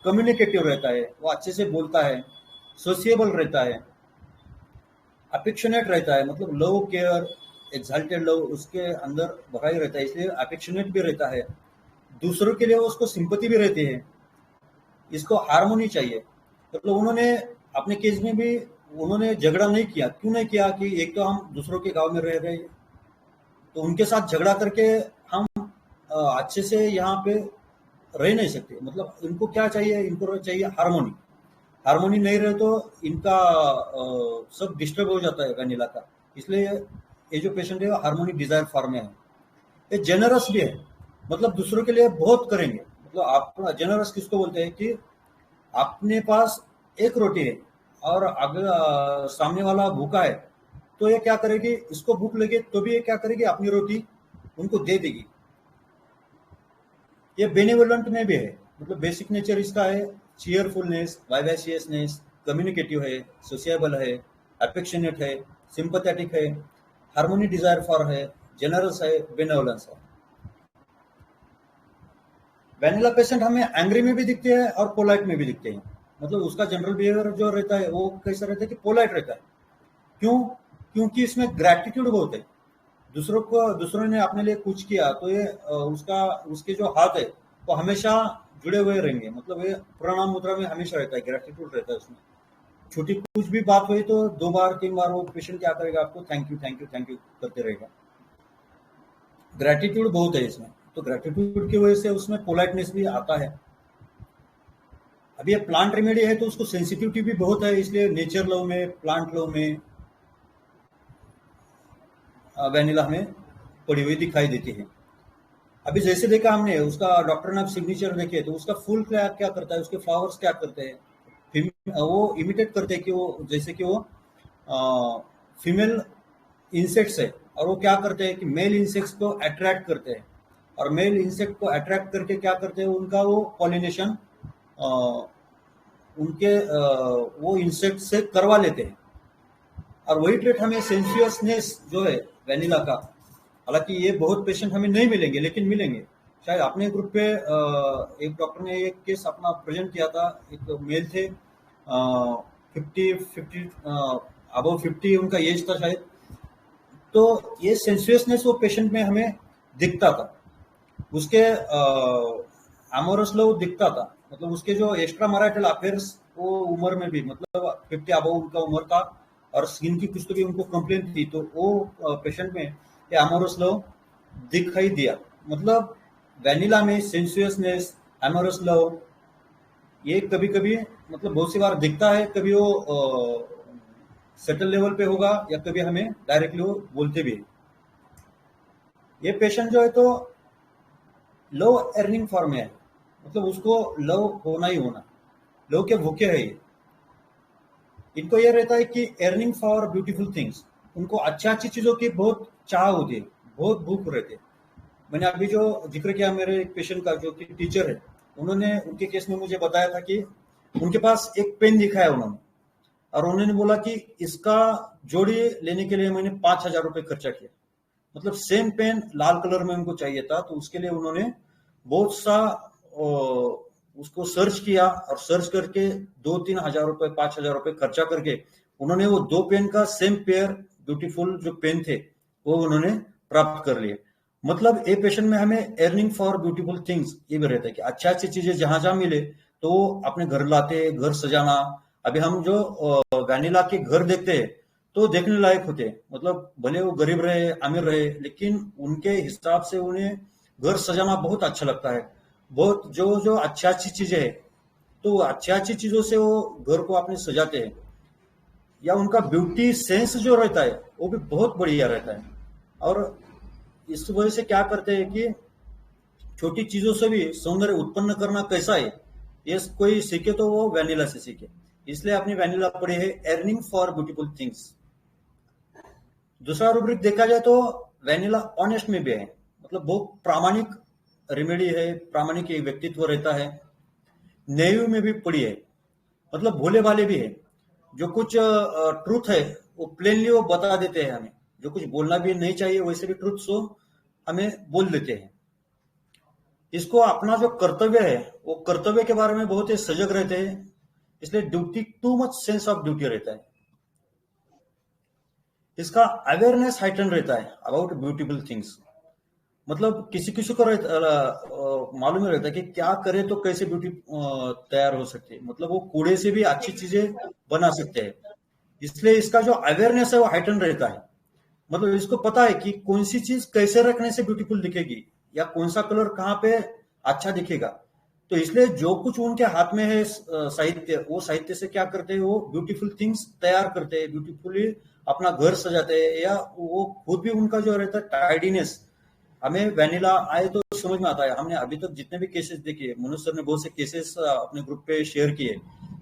कम्युनिकेटिव रहता है, वो अच्छे से बोलता है, सोशिएबल रहता है, अफेक्शनेट रहता है. मतलब लव, केयर, एक्साल्टेड लव उसके अंदर भरा ही रहता है, इसलिए अफेक्शनेट भी रहता है. दूसरों के लिए उसको सिंपैथी भी रहती है. इसको हार्मोनी चाहिए. मतलब उन्होंने अपने केस में भी उन्होंने झगड़ा नहीं किया. क्यों नहीं किया कि एक तो हम दूसरों के गांव में रह रहे हैं, तो उनके साथ झगड़ा करके हम अच्छे से यहाँ पे रह नहीं सकते. मतलब इनको क्या चाहिए, इनको चाहिए हार्मोनी. हार्मोनी नहीं रहे तो इनका सब डिस्टर्ब हो जाता है वैनिला का. इसलिए ये जो पेशेंट है हार्मोनी डिजायर फॉर्म में है. ये जेनरस भी है, मतलब दूसरों के लिए बहुत करेंगे. मतलब आप जेनरस किसको बोलते हैं कि अपने पास एक रोटी है और अगर सामने वाला भूखा है, तो ये क्या करेगी, इसको भूख लगे तो भी ये क्या करेगी, अपनी रोटी उनको दे देगी. ये बेनिवोलेंट में भी है. मतलब बेसिक नेचर इसका है चीयरफुलनेस, वाइवेसियसनेस, कम्युनिकेटिव है, सोशिएबल है, अफेक्शनेट है, सिंपैथेटिक है, हार्मोनी डिजायर फॉर है, जेनरस है, बेनेवोलेंस है. वैनिला पेशेंट हमें एंग्री में भी दिखते हैं और पोलाइट में भी दिखते हैं. मतलब उसका जनरल बिहेवियर जो रहता है वो कैसा रहता है कि पोलाइट रहता है. क्यों? क्योंकि इसमें ग्रैटिट्यूड बहुत है. दूसरों ने अपने लिए कुछ किया तो ये उसके जो हाथ है वो हमेशा जुड़े हुए रहेंगे. मतलब ये प्रणाम मुद्रा में हमेशा रहता है, ग्रैटिट्यूड रहता है उसमें. छोटी कुछ भी बात हुई तो 2 बार 3 बार वो पेशेंट क्या करेगा, आपको thank you thank you thank you करते रहेगा. ग्रैटिट्यूड बहुत है इसमें. तो ग्रैटिट्यूड की वजह से उसमें पोलाइटनेस भी आता है. अब ये प्लांट रेमेडी है तो उसको सेंसिटिविटी भी बहुत है, इसलिए नेचर लव में, प्लांट लव में वैनिला हमें पड़ी हुई दिखाई देती है. अभी जैसे देखा हमने उसका डॉक्टर ने सिग्नेचर देखे तो उसका फूल क्या करता है, उसके फ्लावर्स क्या करते हैं, वो इमिटेट करते हैं कि वो जैसे कि वो फीमेल इंसेक्ट्स है, और वो क्या करते हैं कि मेल इंसेक्ट्स को अट्रैक्ट करते हैं, और मेल इंसेक्ट को अट्रैक्ट करके क्या करते हैं, उनका वो पॉलिनेशन उनके वो इंसेक्ट से करवा लेते हैं. और वही ट्रेट हमें सेंसियसनेस जो है वैनिला का, हालांकि ये बहुत पेशेंट हमें नहीं मिलेंगे लेकिन मिलेंगे. शायद अपने ग्रुप पे एक डॉक्टर ने एक केस अपना प्रेजेंट किया था. एक मेल थे, 50 अबव 50 उनका एज था शायद. तो ये सेंसियसनेस वो पेशेंट में हमें दिखता था. उसके अमोरस लव दिखता था. मतलब उसके जो एक्स्ट्रा मैरिटल अफेयर्स वो उम्र में भी, मतलब 50 अबव उनका उम्र था, और स्किन की कुछ तो भी उनको कंप्लेंट थी, तो वो पेशेंट में ये अमोरस लव दिखाई दिया. मतलब वैनिला में सेंसुअसनेस, अमोरस लव ये कभी कभी मतलब बहुत सी बार दिखता है. कभी वो सेटल लेवल पे होगा या कभी हमें डायरेक्टली वो बोलते भी है. ये पेशेंट जो है तो लो अर्निंग फॉर्म में है. मतलब उसको लव होना ही होना, लव के भूखे है ये. इनको ये रहता है कि अर्निंग फॉर ब्यूटीफुल थिंग्स. उनको अच्छी चीजों की बहुत चाह होती है, बहुत भूख रहती है. मैंने अभी जो जिक्र किया मेरे एक पेशेंट का जो कि टीचर है, उन्होंने उनके केस में मुझे बताया था कि उनके पास एक पेन दिखाया उन्होंने, और उन्होंने बोला कि इसका जोड़ी लेने के लिए मैंने 5,000 रुपये खर्चा किया. मतलब सेम पेन लाल कलर में उनको चाहिए था, तो उसके लिए उन्होंने बहुत सा उसको सर्च किया, और सर्च करके 2-3 हजार रुपए 5,000 रुपए खर्चा करके उन्होंने वो 2 पेन का सेम पेयर ब्यूटीफुल जो पेन थे वो उन्होंने प्राप्त कर लिए। मतलब ए पेशेंट में हमें अर्निंग फॉर ब्यूटीफुल थिंग्स ये भी रहता है कि अच्छी अच्छी चीजें जहां जहां मिले तो वो अपने घर लाते, घर सजाना। अभी हम जो वैनिला के घर देखते हैं तो देखने लायक होते हैं, मतलब भले वो गरीब रहे अमीर रहे, लेकिन उनके हिसाब से उन्हें घर सजाना बहुत अच्छा लगता है। बहुत जो जो अच्छी अच्छी चीजें है तो अच्छी अच्छी चीजों से वो घर को अपने सजाते हैं, या उनका ब्यूटी सेंस जो रहता है वो भी बहुत बढ़िया रहता है। और इस वजह से क्या करते हैं कि छोटी चीजों से भी सौंदर्य उत्पन्न करना कैसा है ये कोई सीखे तो वो वैनिला से सीखे। इसलिए अपनी वैनिला पड़ी है अर्निंग फॉर ब्यूटीफुल थिंग्स। दूसरा रूब्रिक देखा जाए तो वैनिला ऑनेस्ट में भी है, मतलब बहुत प्रामाणिक रेमेडी है, प्रामाणिक एक व्यक्तित्व रहता है। नेव में भी पड़ी है, मतलब भोले भाले भी है। जो कुछ ट्रूथ है वो प्लेनली वो बता देते हैं हमें, जो कुछ बोलना भी नहीं चाहिए वैसे भी ट्रूथ सो हमें बोल देते हैं। इसको अपना जो कर्तव्य है वो कर्तव्य के बारे में बहुत ही सजग रहते हैं, इसलिए duty too much sense of duty रहता है। इसका अवेयरनेस हाइटन रहता है अबाउट ब्यूटीफुल थिंग्स, मतलब किसी किसी को मालूम रहता है कि क्या करे तो कैसे ब्यूटी तैयार हो सकती है, मतलब वो कूड़े से भी अच्छी चीजें बना सकते हैं। इसलिए इसका जो अवेयरनेस है वो हाइटन रहता है, मतलब इसको पता है कि कौन सी चीज कैसे रखने से ब्यूटीफुल दिखेगी या कौन सा कलर कहाँ पे अच्छा दिखेगा। तो इसलिए जो कुछ उनके हाथ में है साहित्य, वो साहित्य से क्या करते हैं, वो ब्यूटीफुल थिंग्स तैयार करते हैं, ब्यूटीफुली अपना घर सजाते हैं, या वो खुद भी उनका जो रहता है टाइडीनेस। हमें वैनिला आए तो समझ में आता है, हमने अभी तक जितने भी केसेस देखे, मनोज सर ने बहुत से केसेस अपने ग्रुप पे शेयर किए,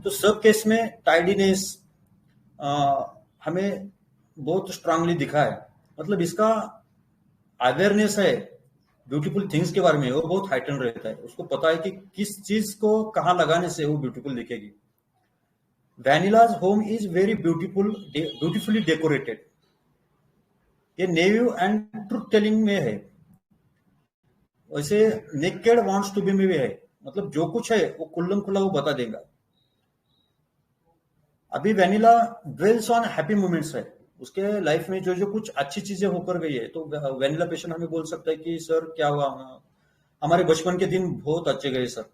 तो सब केस में टाइडीनेस हमें बहुत स्ट्रांगली दिखा है। मतलब इसका अवेयरनेस है ब्यूटीफुल थिंग्स के बारे में वो बहुत हाइटन रहता है, उसको पता है कि किस चीज को कहाँ लगाने से वो ब्यूटीफुल दिखेगी। Vanilla's home is very beautifully decorated. ये नेव एंड ट्रूथ टेलिंग में है, वैसे नेकेड वांट्स टू बी में भी है, मतलब जो कुछ है वो खुल्लम खुल्ला वो बता देगा। अभी vanilla dwells on happy moments है, उसके लाइफ में जो जो कुछ अच्छी चीजें होकर गई है, तो वैनिला पेशेंट हमें बोल सकता है कि सर क्या हुआ, हमारे बचपन के दिन बहुत अच्छे गए सर।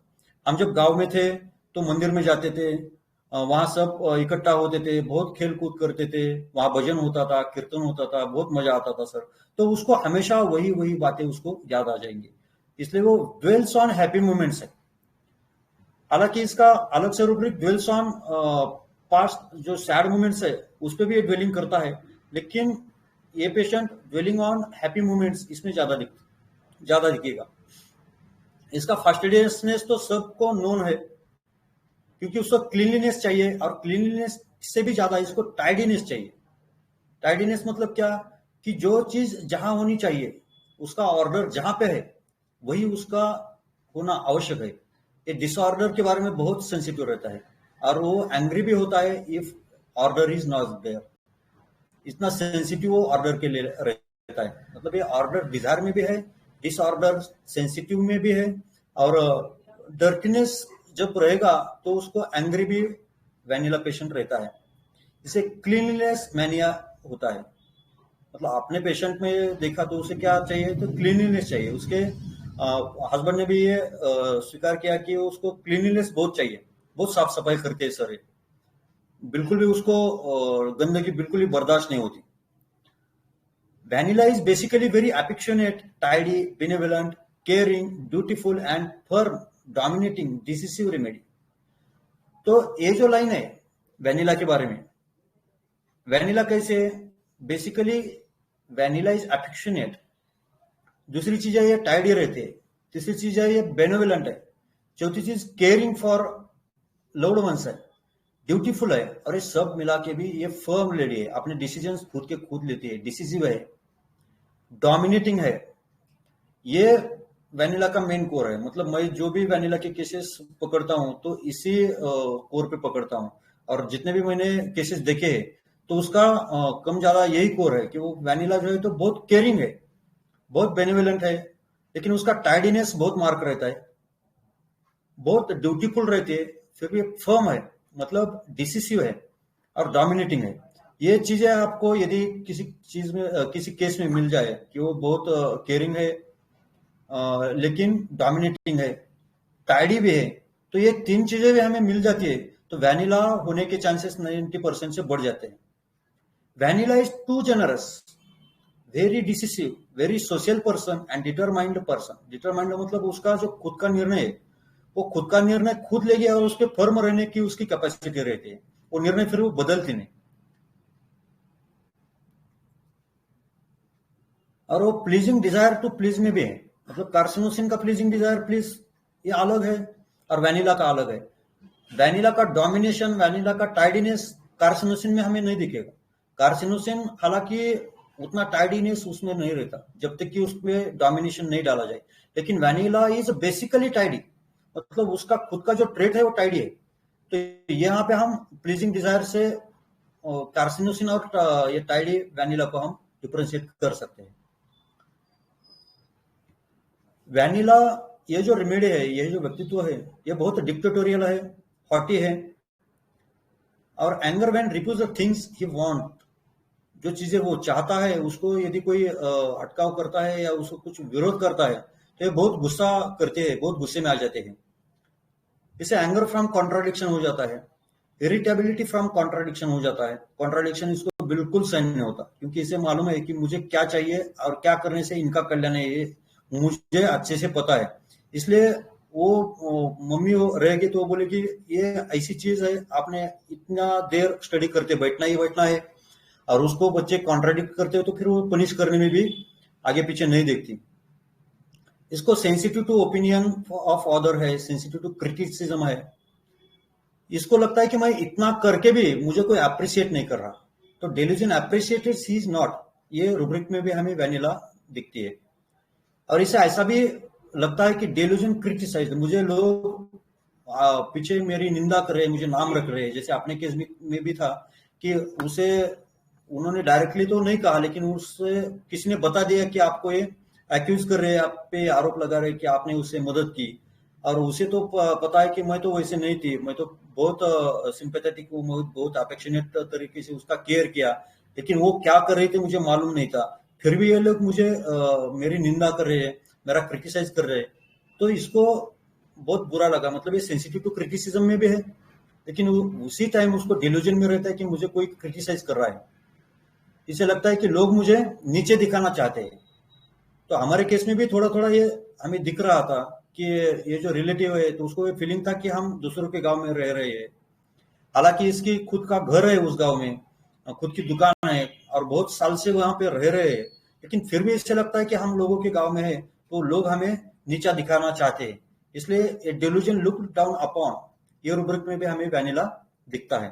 हम जब गांव में थे तो मंदिर में जाते थे, वहां सब इकट्ठा होते थे, बहुत खेल कूद करते थे, वहां भजन होता था, कीर्तन होता था, बहुत मजा आता था सर। तो उसको हमेशा वही वही बातें उसको याद आ जाएंगी, इसलिए वो ड्वेल्स ऑन हैप्पी मोमेंट्स है। हालांकि इसका अलग से रूब्रिक ड्वेल्स ऑन पास्ट जो सैड मोमेंट्स है उस पर भी ये ड्वेलिंग करता है, लेकिन ये patient dwelling on happy moments इसमें ज्यादा दिखेगा। इसका फास्टिडियसनेस तो सबको नोन है, क्योंकि उसको क्लीनलीनेस चाहिए, और क्लीनलीनेस से भी ज्यादा इसको टाइडीनेस चाहिए। टाइडीनेस मतलब क्या, कि जो चीज जहां होनी चाहिए उसका ऑर्डर जहां पे है वही उसका होना आवश्यक है। ये डिसऑर्डर के बारे में बहुत सेंसिटिव रहता है, और वो एंग्री भी होता है if order is not there. इतना सेंसिटिव वो ऑर्डर के लिए रहता है, मतलब ये ऑर्डर डिजायर में भी है, डिसऑर्डर सेंसिटिव में भी है, और डर्टीनेस जब रहेगा तो उसको एंग्री भी वैनिला पेशेंट रहता है। इसे क्लीनलीनेस मैनिया होता है, मतलब अपने पेशेंट में देखा तो उसे क्या चाहिए, तो क्लीनलीनेस चाहिए। उसके हस्बैंड ने भी ये स्वीकार किया कि उसको क्लीनलीनेस बहुत चाहिए, बहुत साफ सफाई करते हैं सर, बिल्कुल भी उसको गंदगी बिल्कुल ही बर्दाश्त नहीं होती। Vanilla is basically very affectionate, tidy, benevolent, caring, beautiful and firm, dominating, decisive remedy. तो ये जो लाइन है वैनिला के बारे में, वैनिला कैसे, बेसिकली वैनिला इज एफेक्शनेट, दूसरी चीज है ये टाइडी रहते हैं, तीसरी चीज है ये बेनेवलेंट है, चौथी चीज केयरिंग फॉर लव्ड वंस है, ब्यूटीफुल है, और ये सब मिला के भी ये फर्म लेडी है, अपने डिसीजंस खुद के खुद लेती है, डिसिसिव है, डोमिनेटिंग है। ये वैनिला का मेन कोर है, मतलब मैं जो भी वैनिला के केसेस पकड़ता हूं तो इसी कोर पे पकड़ता हूं, और जितने भी मैंने केसेस देखे हैं तो उसका कम ज्यादा यही कोर है कि वो वैनिला जो है तो बहुत केयरिंग है, बहुत बेनिवलेंट है, लेकिन उसका टाइडीनेस बहुत मार्क रहता है, बहुत ड्यूटीफुल रहती है, फिर भी फर्म है, मतलब डिसिसिव है और डोमिनेटिंग है। ये चीजें आपको यदि किसी चीज में किसी केस में मिल जाए कि वो बहुत केयरिंग है, लेकिन डोमिनेटिंग है, टाइडी भी है, तो ये तीन चीजें भी हमें मिल जाती है, तो वैनिला होने के चांसेस 90% से बढ़ जाते हैं। Vanilla is too generous, very decisive, very social person and determined person. Determined मतलब उसका जो खुद का निर्णय है, वो खुद का निर्णय खुद लेगी और उसके फर्म रहने की उसकी कैपेसिटी रहती है, वो निर्णय फिर वो बदलती नहीं। और वो प्लीजिंग डिजायर टू प्लीज में भी है, मतलब कार्सिनोसिन का प्लीजिंग डिजायर प्लीज ये अलग है और वैनिला का अलग है। वैनिला का डोमिनेशन, वैनिला का टाइडीनेस कार्सिनोसिन में हमें नहीं दिखेगा। कार्सिनोसिन हालांकि उतना टाइडीनेस उसमें नहीं रहता जब तक कि उसमें डोमिनेशन नहीं डाला जाए, लेकिन वैनिला इज बेसिकली टाइडी, मतलब उसका खुद का जो ट्रेट है वो टाइडी है। तो यहाँ पे हम प्लीजिंग डिजायर से कार्सिनोसिन और ये टाइडी वैनिला को हम डिफरेंशिएट कर सकते हैं। वैनिला ये जो रेमेडी है, ये जो व्यक्तित्व है, ये बहुत डिक्टेटोरियल है, हॉटी है, और anger when refuse the things he want, जो चीजें वो चाहता है उसको यदि कोई अटकाव करता है या उसको कुछ विरोध करता है तो ये बहुत गुस्सा करते हैं, बहुत गुस्से में आ जाते हैं। इसे एंगर फ्रॉम कॉन्ट्राडिक्शन हो जाता है, इरिटेबिलिटी फ्रॉम कॉन्ट्राडिक्शन हो जाता है। कॉन्ट्राडिक्शन इसको बिल्कुल सहन नहीं होता, क्योंकि इसे मालूम है कि मुझे क्या चाहिए और क्या करने से इनका कल्याण है, ये मुझे अच्छे से पता है। इसलिए वो मम्मी रहेगी तो वो बोलेगी ये ऐसी चीज है, आपने इतना देर स्टडी करते बैठना ही बैठना है, और उसको बच्चे कॉन्ट्राडिक्ट करते हो तो फिर वो पनिश करने में भी आगे पीछे नहीं देखती। इसको sensitive to opinion of other है, सेंसिटिव टू क्रिटिसिज्म है। इसको लगता है कि मैं इतना करके भी मुझे कोई अप्रिशिएट नहीं कर रहा, तो delusion appreciated she is not, ये रूब्रिक में भी हमें वैनिला दिखती है। और इसे ऐसा भी लगता है कि डेल्यूजन क्रिटिसाइज, मुझे लोग पीछे मेरी निंदा कर रहे, मुझे नाम रख रहे हैं। जैसे अपने केस में भी था कि उसे उन्होंने डायरेक्टली तो नहीं कहा, लेकिन उससे किसी ने बता दिया कि आपको ये एक्यूज कर रहे हैं, आप पे आरोप लगा रहे हैं कि आपने उससे मदद की, और उसे तो पता है कि मैं तो वैसे नहीं थी, मैं तो बहुत सिंपैथेटिक हूँ, बहुत अफेक्शनेट तरीके से उसका केयर किया, लेकिन वो क्या कर रहे थे मुझे मालूम नहीं था, फिर भी ये लोग मुझे मेरी निंदा कर रहे हैं, मेरा क्रिटिसाइज कर रहे हैं। तो इसको बहुत बुरा लगा, मतलब ये सेंसिटिव टू क्रिटिसिज्म में भी है, लेकिन उसी टाइम उसको डिल्यूजन में रहता है कि मुझे कोई क्रिटिसाइज कर रहा है। इसे लगता है कि लोग मुझे नीचे दिखाना चाहते हैं। तो हमारे केस में भी थोड़ा थोड़ा ये हमें दिख रहा था कि ये जो रिलेटिव है, तो उसको ये फीलिंग था कि हम दूसरों के गांव में रह रहे हैं, हालांकि इसकी खुद का घर है उस गांव में, खुद की दुकान है और बहुत साल से वहां पे रह रहे हैं, लेकिन फिर भी इससे लगता है कि हम लोगों के गांव में है तो लोग हमें नीचा दिखाना चाहते हैं, इसलिए डिल्यूजन लुक डाउन अपॉन, ये रूब्रिक में भी हमें वैनिला दिखता है।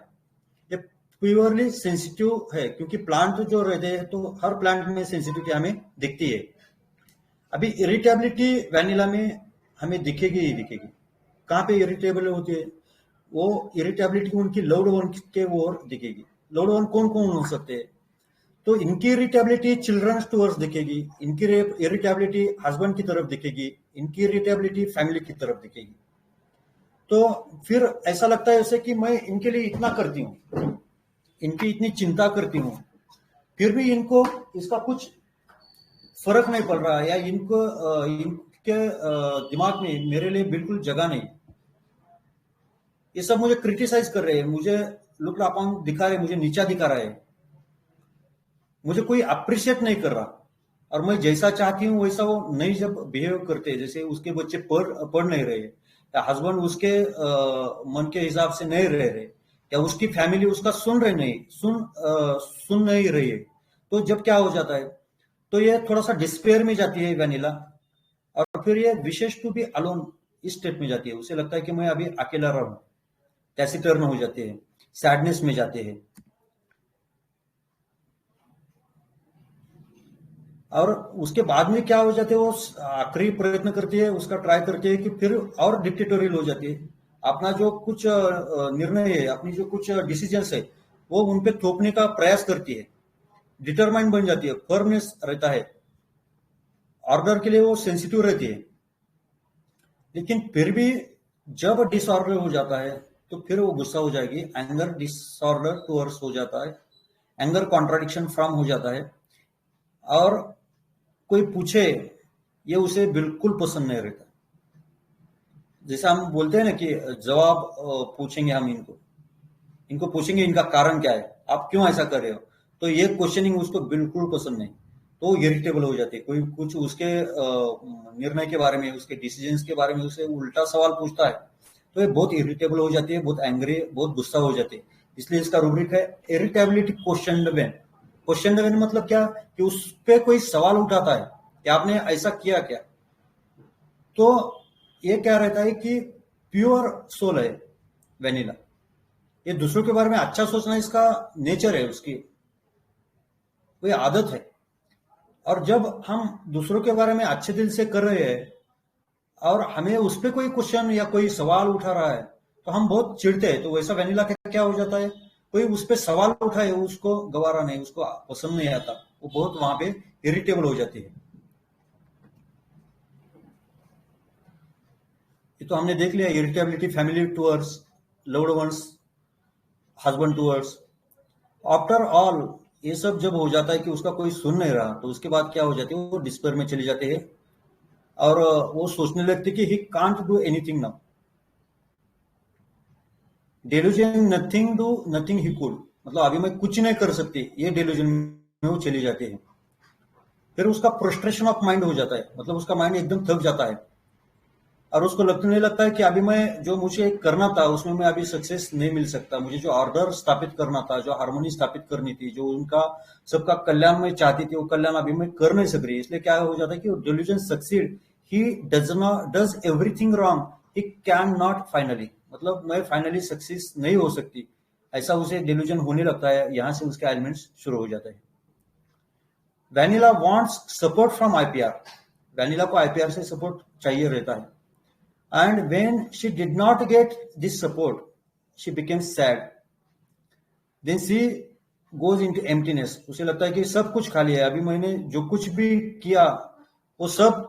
ये प्योरली सेंसिटिव है, क्योंकि प्लांट जो रहते हैं तो हर प्लांट में सेंसिटिविटी हमें दिखती है। अभी इरिटेबिलिटी वैनिला में हमें दिखेगी ही दिखेगी। कहाँ पे इरिटेबल होती है? वो इरिटेबिलिटी उनकी लव्ड वन के ओर दिखेगी। लव्ड वन कौन कौन हो सकते हैं? तो इनकी इरिटेबिलिटी चिल्ड्रन टूवर्ड्स दिखेगी, इनकी इरिटेबिलिटी हस्बैंड की तरफ दिखेगी, इनकी इरिटेबिलिटी फैमिली की तरफ दिखेगी। तो फिर ऐसा लगता है उसे कि मैं इनके लिए इतना करती हूँ, इनकी इतनी चिंता करती हूँ, फिर भी इनको इसका कुछ फर्क नहीं पड़ रहा, या इनको इनके दिमाग में मेरे लिए बिल्कुल जगह नहीं। ये सब मुझे क्रिटिसाइज कर रहे हैं, मुझे लुक अपॉन दिखा रहे, मुझे नीचा दिखा रहा है, मुझे कोई अप्रिशिएट नहीं कर रहा, और मैं जैसा चाहती हूँ वैसा वो नहीं जब बिहेव करते, जैसे उसके बच्चे पढ़ नहीं रहे, या हस्बैंड उसके मन के हिसाब से नहीं रह रहे, या उसकी फैमिली उसका सुन नहीं रही है, तो जब क्या हो जाता है, तो ये थोड़ा सा डिस्पेयर में जाती है वैनिला, और फिर ये विशेष टू बी अलोन इस स्टेट में जाती है। उसे लगता है कि मैं अभी अकेला रहूं, टैसिटर्न हो जाते हैं, सैडनेस में जाते हैं, और उसके बाद में क्या हो जाते हैं, वो आखिरी प्रयत्न करती है, उसका ट्राई करती है कि फिर और डिक्टेटोरियल हो जाती है, अपना जो कुछ निर्णय है, अपनी जो कुछ डिसीजंस है वो उन पे थोपने का प्रयास करती है, डिटरमाइंड बन जाती है, फर्मनेस रहता है। ऑर्डर के लिए वो सेंसिटिव रहती है, लेकिन फिर भी जब डिसऑर्डर हो जाता है तो फिर वो गुस्सा हो जाएगी, एंगर डिसऑर्डर टूवर्ड्स हो जाता है, एंगर कॉन्ट्राडिक्शन फ्रॉम हो जाता है, और कोई पूछे ये उसे बिल्कुल पसंद नहीं रहता। जैसे हम बोलते हैं ना कि जवाब पूछेंगे, हम इनको पूछेंगे इनका कारण क्या है, आप क्यों ऐसा कर रहे हो, तो ये क्वेश्चनिंग उसको बिल्कुल पसंद नहीं, तो इरिटेबल हो जाती है। कोई कुछ उसके निर्णय के बारे में, उसके डिसीजंस के बारे में उसे उल्टा सवाल पूछता है तो ये बहुत इरिटेबल हो जाती है, बहुत एंग्री, बहुत गुस्सा हो जाती है। इसलिए इसका रूब्रिक है irritability question when. Question when मतलब क्या कि उस पर कोई सवाल उठाता है कि आपने ऐसा किया क्या, तो ये क्या रहता है कि प्योर सोल है वेनिला, ये दूसरों के बारे में अच्छा सोचना इसका नेचर है, उसकी कोई आदत है। और जब हम दूसरों के बारे में अच्छे दिल से कर रहे हैं और हमें उस पर कोई क्वेश्चन या कोई सवाल उठा रहा है तो हम बहुत चिढ़ते हैं। तो वैसा वेनिला क्या हो जाता है, कोई उस पर सवाल उठाए उसको गवारा नहीं, उसको पसंद नहीं आता, वो बहुत वहां पे इरिटेबल हो जाती है। ये तो हमने देख लिया, irritability family towards, loved ones, husband towards. After all ये सब जब हो जाता है कि उसका कोई सुन नहीं रहा, तो उसके बाद क्या हो जाती है, वो डिस्पेयर में चली जाती है और वो सोचने लगती है कि he can't do anything now, delusion nothing do nothing he could, मतलब अभी मैं कुछ नहीं कर सकती, ये डेल्यूजन में वो चली जाती है। फिर उसका फ्रस्ट्रेशन ऑफ माइंड हो जाता है, मतलब उसका माइंड एकदम थक जाता है और उसको लगने लगता है कि अभी मैं जो मुझे करना था उसमें मैं अभी सक्सेस नहीं मिल सकता, मुझे जो ऑर्डर स्थापित करना था, जो हार्मोनी स्थापित करनी थी, जो उनका सबका कल्याण में चाहती थी, वो कल्याण अभी मैं कर नहीं सक रही। इसलिए क्या हो जाता है कि delusion succeed, he does everything wrong, he can not finally, मतलब मैं फाइनली सक्सेस नहीं हो सकती, ऐसा उसे डेल्यूजन होने लगता है। यहां से उसके एलिमेंट्स शुरू हो जाते हैं। Vanilla wants support from IPR, vanilla को आईपीआर से सपोर्ट चाहिए रहता है। And when she did not get this support, she became sad. Then she goes into emptiness. उसे लगता है कि सब कुछ खाली है, अभी मैंने जो कुछ भी किया वो सब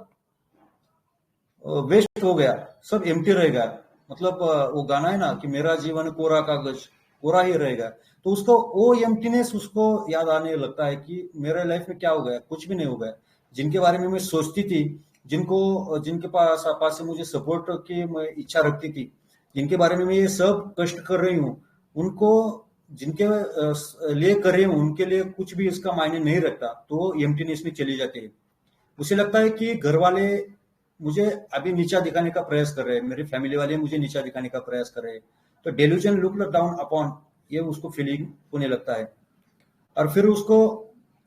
वेस्ट हो गया, सब एम्प्टी रहेगा। मतलब वो गाना है ना कि मेरा जीवन कोरा कागज, कोरा ही रहेगा, तो उसको वो एम्प्टीनेस उसको याद आने लगता है कि मेरे लाइफ में क्या हो गया, कुछ भी नहीं हो गया। जिनके बारे में मैं सोचती थी, जिनके पास से मुझे सपोर्ट की मैं इच्छा रखती थी, जिनके बारे में मैं ये सब कष्ट कर रही हूँ, उनको जिनके लिए कर रही हूँ उनके लिए कुछ भी इसका मायने नहीं रखता, तो एम्प्टीनेस में चली जाती है। उसे लगता है कि घर वाले मुझे अभी नीचा दिखाने का प्रयास कर रहे हैं, मेरी फैमिली वाले मुझे नीचा दिखाने का प्रयास कर रहे हैं, तो डेल्यूजन लुक डाउन अपॉन, ये उसको फीलिंग होने लगता है। और फिर उसको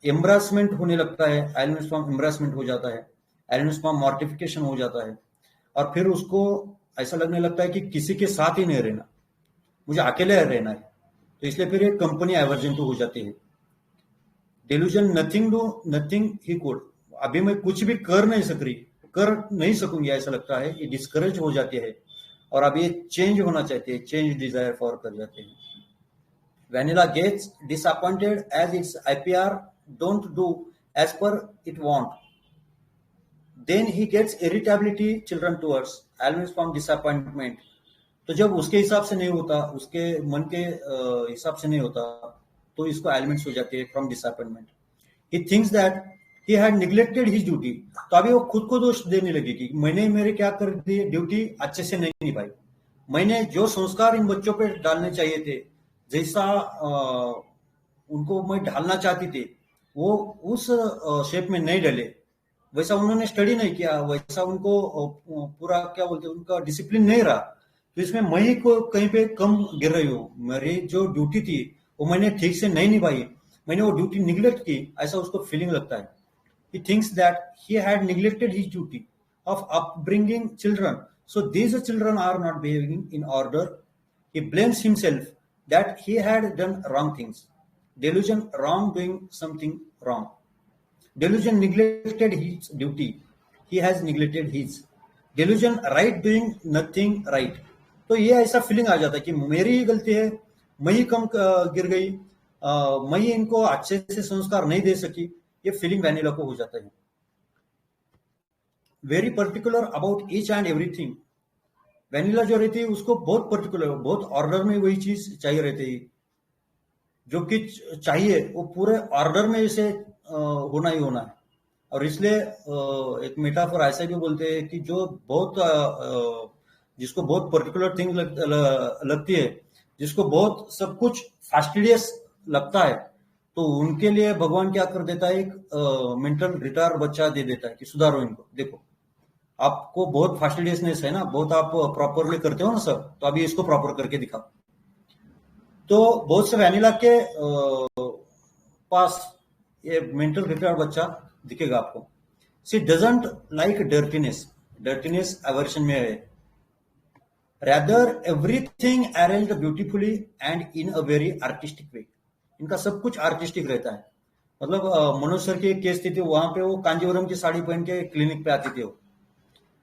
एम्ब्रासमेंट होने लगता है, एलिमेंट्स फ्रॉम एम्ब्रासमेंट हो जाता है, एलिमेंट्स फ्रॉम मॉर्टिफिकेशन हो जाता है, और फिर उसको ऐसा लगने लगता है कि किसी के साथ ही नहीं रहना, मुझे अकेले रहना है, तो इसलिए फिर एक कंपनी एवर्जेंट हो जाती है। Delusion nothing do nothing he could, अभी मैं कुछ भी कर नहीं सकूंगी ऐसा लगता है, ये डिस्करेज हो जाती है और अब ये चेंज होना चाहती है, चेंज डिजायर फॉर कर जाते हैं। Vanilla gets disappointed as its IPR don't do as per it want, then he gets irritability children towards, elements from disappointment. तो जब उसके हिसाब से नहीं होता, उसके मन के हिसाब से नहीं होता, तो इसको एलिमेंट्स हो जाते हैं from disappointment. He thinks that he had neglected his duty, तो अभी वो खुद को दोष देने लगी कि मैंने मेरे क्या कर दी, ड्यूटी अच्छे से नहीं निभाई, मैंने जो संस्कार इन बच्चों पे डालने चाहिए थे, जैसा उनको मैं ढालना चाहती थी, वो उस शेप में नहीं डले, वैसा उन्होंने स्टडी नहीं किया, वैसा उनको पूरा क्या बोलते हैं उनका डिसिप्लिन नहीं रहा, तो इसमें मैं ही को कहीं पे कम गिर रही हूँ, मेरी जो ड्यूटी थी वो मैंने ठीक से नहीं निभाई, मैंने वो ड्यूटी निग्लेक्ट की, ऐसा उसको फीलिंग लगता है। He thinks that he had neglected his duty of upbringing children, so these children are not behaving in order. He blames himself that he had done wrong things. Delusion, wrong, doing something wrong. Delusion neglected his duty, he has neglected his. Delusion, right, doing nothing right. तो ये ऐसा feeling आ जाता है कि मेरी ही गलती है, मैं ही कम गिर गई, मैं ही इनको अच्छे से संस्कार नहीं दे सकी, ये फीलिंग वैनिला को हो जाता है। Very particular about each and everything. Vanilla जो रहती है उसको बहुत पर्टिकुलर, बहुत ऑर्डर में वही चीज चाहिए रहती है, जो कि चाहिए वो पूरे ऑर्डर में इसे होना ही होना है। और इसलिए एक मेटाफर ऐसा भी बोलते हैं कि जो बहुत जिसको बहुत पर्टिकुलर थिंग लगती है, जिसको बहुत सब कुछ फास्टिडियस लगता है, तो उनके लिए भगवान क्या कर देता है, एक मेंटल रिटार्ड बच्चा दे देता है कि सुधारो इनको, देखो आपको बहुत फास्टिडियसनेस है ना, बहुत आप प्रॉपरली करते हो ना सब, तो अभी इसको प्रॉपर करके दिखाओ। तो बहुत से वैनिला के पास ये मेंटल रिटार्ड बच्चा दिखेगा आपको। She doesn't like dirtiness, dirtiness aversion में है, rather everything arranged beautifully and in a very artistic way. इनका सब कुछ आर्टिस्टिक रहता है। मतलब मनोज सर की एक केस थी, वहां पे वो कांजीवरम की साड़ी पहन के क्लिनिक पे आती थी वो,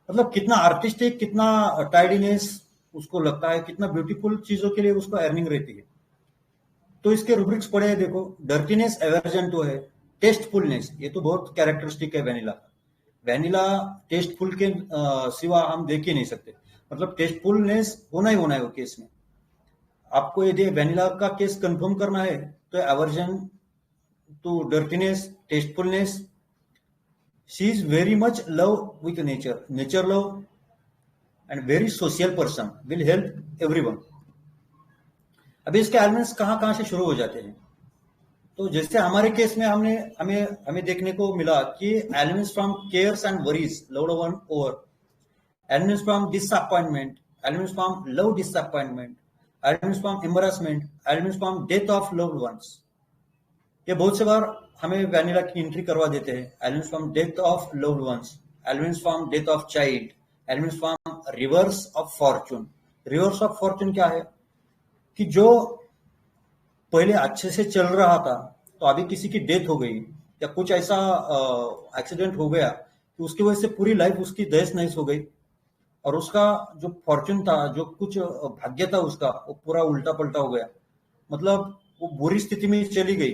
मतलब कितना आर्टिस्टिक, कितना टाइडीनेस उसको लगता है, कितना ब्यूटीफुल चीजों के लिए उसको अर्निंग रहती है। तो इसके रूब्रिक्स पढ़े हैं, देखो, डर्टीनेस एवर्जन टू है, टेस्टफुलनेस, ये तो बहुत कैरेक्टरिस्टिक है वेनिला। वेनिला टेस्टफुल के सिवा हम देख ही नहीं सकते, मतलब टेस्टफुलनेस होना ही होना है वो केस में। आपको यदि वेनिला का केस कंफर्म करना है तो aversion to dirtiness, tastefulness, she is very much love with nature, nature love and very social person, will help everyone. अभी इसके एलिमेंट्स कहां कहां से शुरू हो जाते हैं, तो जैसे हमारे केस में हमने हमें हमें देखने को मिला कि elements from cares and worries loved one over, elements from disappointment, elements from love disappointment, elements from embarrassment, elements from death of loved ones. ये बहुत से बार हमें वैनिला की एंट्री करवा देते हैं, elements from death of loved ones, elements from death of child, elements from reverse of Fortune. Reverse of Fortune क्या है कि जो पहले अच्छे से चल रहा था, तो अभी किसी की डेथ हो गई या कुछ ऐसा एक्सीडेंट हो गया कि उसकी वजह से पूरी लाइफ उसकी तहस नहस हो गई, और उसका जो फॉर्चून था, जो कुछ भाग्य था उसका, वो पूरा उल्टा पलटा हो गया, मतलब वो बुरी स्थिति में चली गई।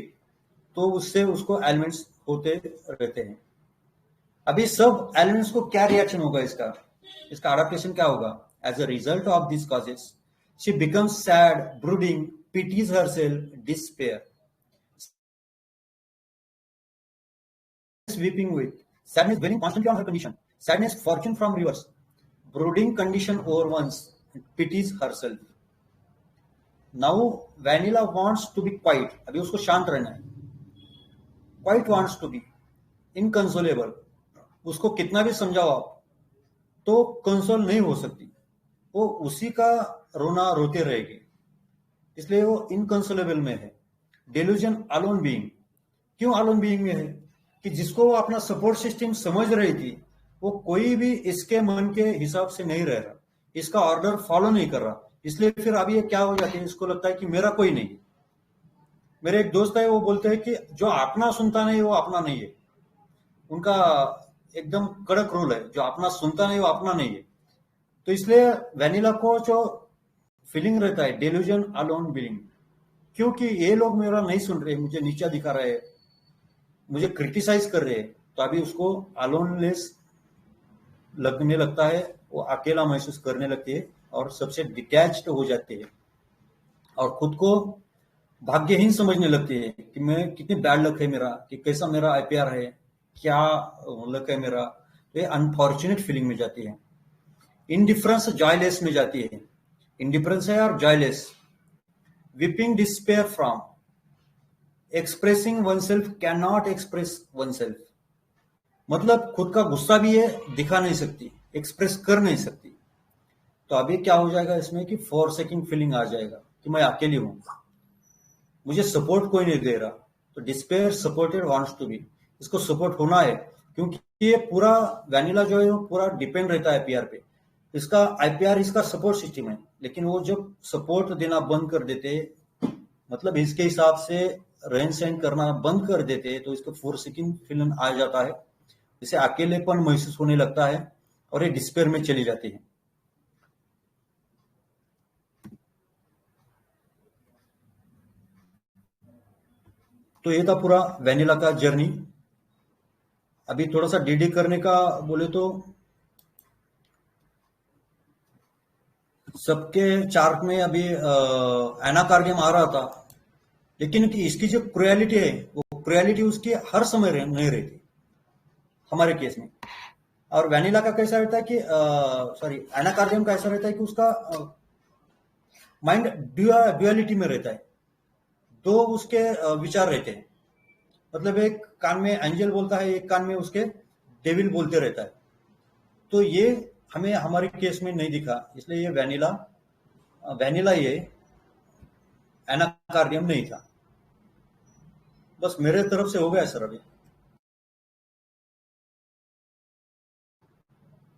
तो उससे उसको एलिमेंट्स होते रहते हैं। अभी सब एलिमेंट्स को क्या रिएक्शन होगा, इसका इसका अडेप्टेशन क्या होगा? As a result of this causes she becomes sad, brooding, pities herself, despair, weeping with sadness, dwelling constantly on her condition, sadness, fortune from reverse, brooding condition over once, pities herself. Now vanilla wants to be quiet, अभी उसको शांत रहना है, quiet wants to be inconsolable, उसको कितना भी समझाओ आप तो कंसोल नहीं हो सकती, वो उसी का रोना रोते रहेगी, इसलिए वो इनकंसोलेबल में है। डेल्यूजन अलोन बीइंग, क्यों अलोन बीइंग में है कि जिसको वो अपना सपोर्ट सिस्टम समझ रही थी, वो कोई भी इसके मन के हिसाब से नहीं रह रहा, इसका ऑर्डर फॉलो नहीं कर रहा, इसलिए फिर अभी ये क्या हो जाती है, इसको लगता है कि मेरा कोई नहीं। मेरे एक दोस्त है, वो बोलते हैं कि जो अपना सुनता नहीं वो अपना नहीं है, उनका एकदम कड़क रूल है, जो अपना सुनता नहीं वो अपना नहीं है। तो इसलिए वेनिला को जो फीलिंग रहता है डेल्यूजन अलोन बीइंग, क्योंकि ये लोग मेरा नहीं सुन रहे, मुझे नीचा दिखा रहे हैं, मुझे क्रिटिसाइज कर रहे हैं, तो अभी उसको अलोनलेस लगने लगता है, वो अकेला महसूस करने लगती है और सबसे डिटैच्ड हो जाती है और खुद को भाग्यहीन समझने लगती है कि मैं कितनी बैड लक है मेरा, कि कैसा मेरा आईपीआर है, क्या लक है मेरा। ये अनफॉर्चुनेट फीलिंग में जाती है। इनडिफरेंस जॉयलेस में जाती है, इंडिफरेंस है और joyless. Weeping despair from, expressing one self can not express one self, मतलब खुद का गुस्सा भी है, दिखा नहीं सकती, एक्सप्रेस कर नहीं सकती। तो अभी क्या हो जाएगा इसमें कि फॉरसेकिंग फीलिंग आ जाएगा कि मैं अकेली हूं, मुझे सपोर्ट कोई नहीं दे रहा। तो despair supported wants to be, इसको सपोर्ट होना है, क्योंकि ये पूरा वैनिला जो है वो पूरा डिपेंड रहता है आईपीआर पे, इसका आईपीआर इसका सपोर्ट सिस्टम है। लेकिन वो जब सपोर्ट देना बंद कर देते, मतलब इसके हिसाब से रहन सहन करना बंद कर देते, तो इसको फॉरसेकिंग फीलिंग आ जाता है, इसे अकेलेपन महसूस होने लगता है और ये डिस्पेयर में चली जाती है। तो ये था पूरा वेनिला का जर्नी। अभी थोड़ा सा डीडी करने का बोले तो सबके चार्ट में अभी एनाकार्डियम आ रहा था, लेकिन इसकी जो क्रुएलिटी है वो क्रुएलिटी उसकी हर समय नहीं रहती हमारे केस में। और वैनिला का कैसा रहता है कि सॉरी एनाकार्डियम का ऐसा रहता है कि उसका माइंड ड्यूअलिटी में रहता है, दो उसके विचार रहते हैं। मतलब एक कान में एंजल बोलता है, एक कान में उसके डेविल बोलते रहता है। तो ये हमें हमारे केस में नहीं दिखा, इसलिए ये वैनिला ये एनाकार्डियम नहीं था। बस मेरे तरफ से हो गया सर। अभी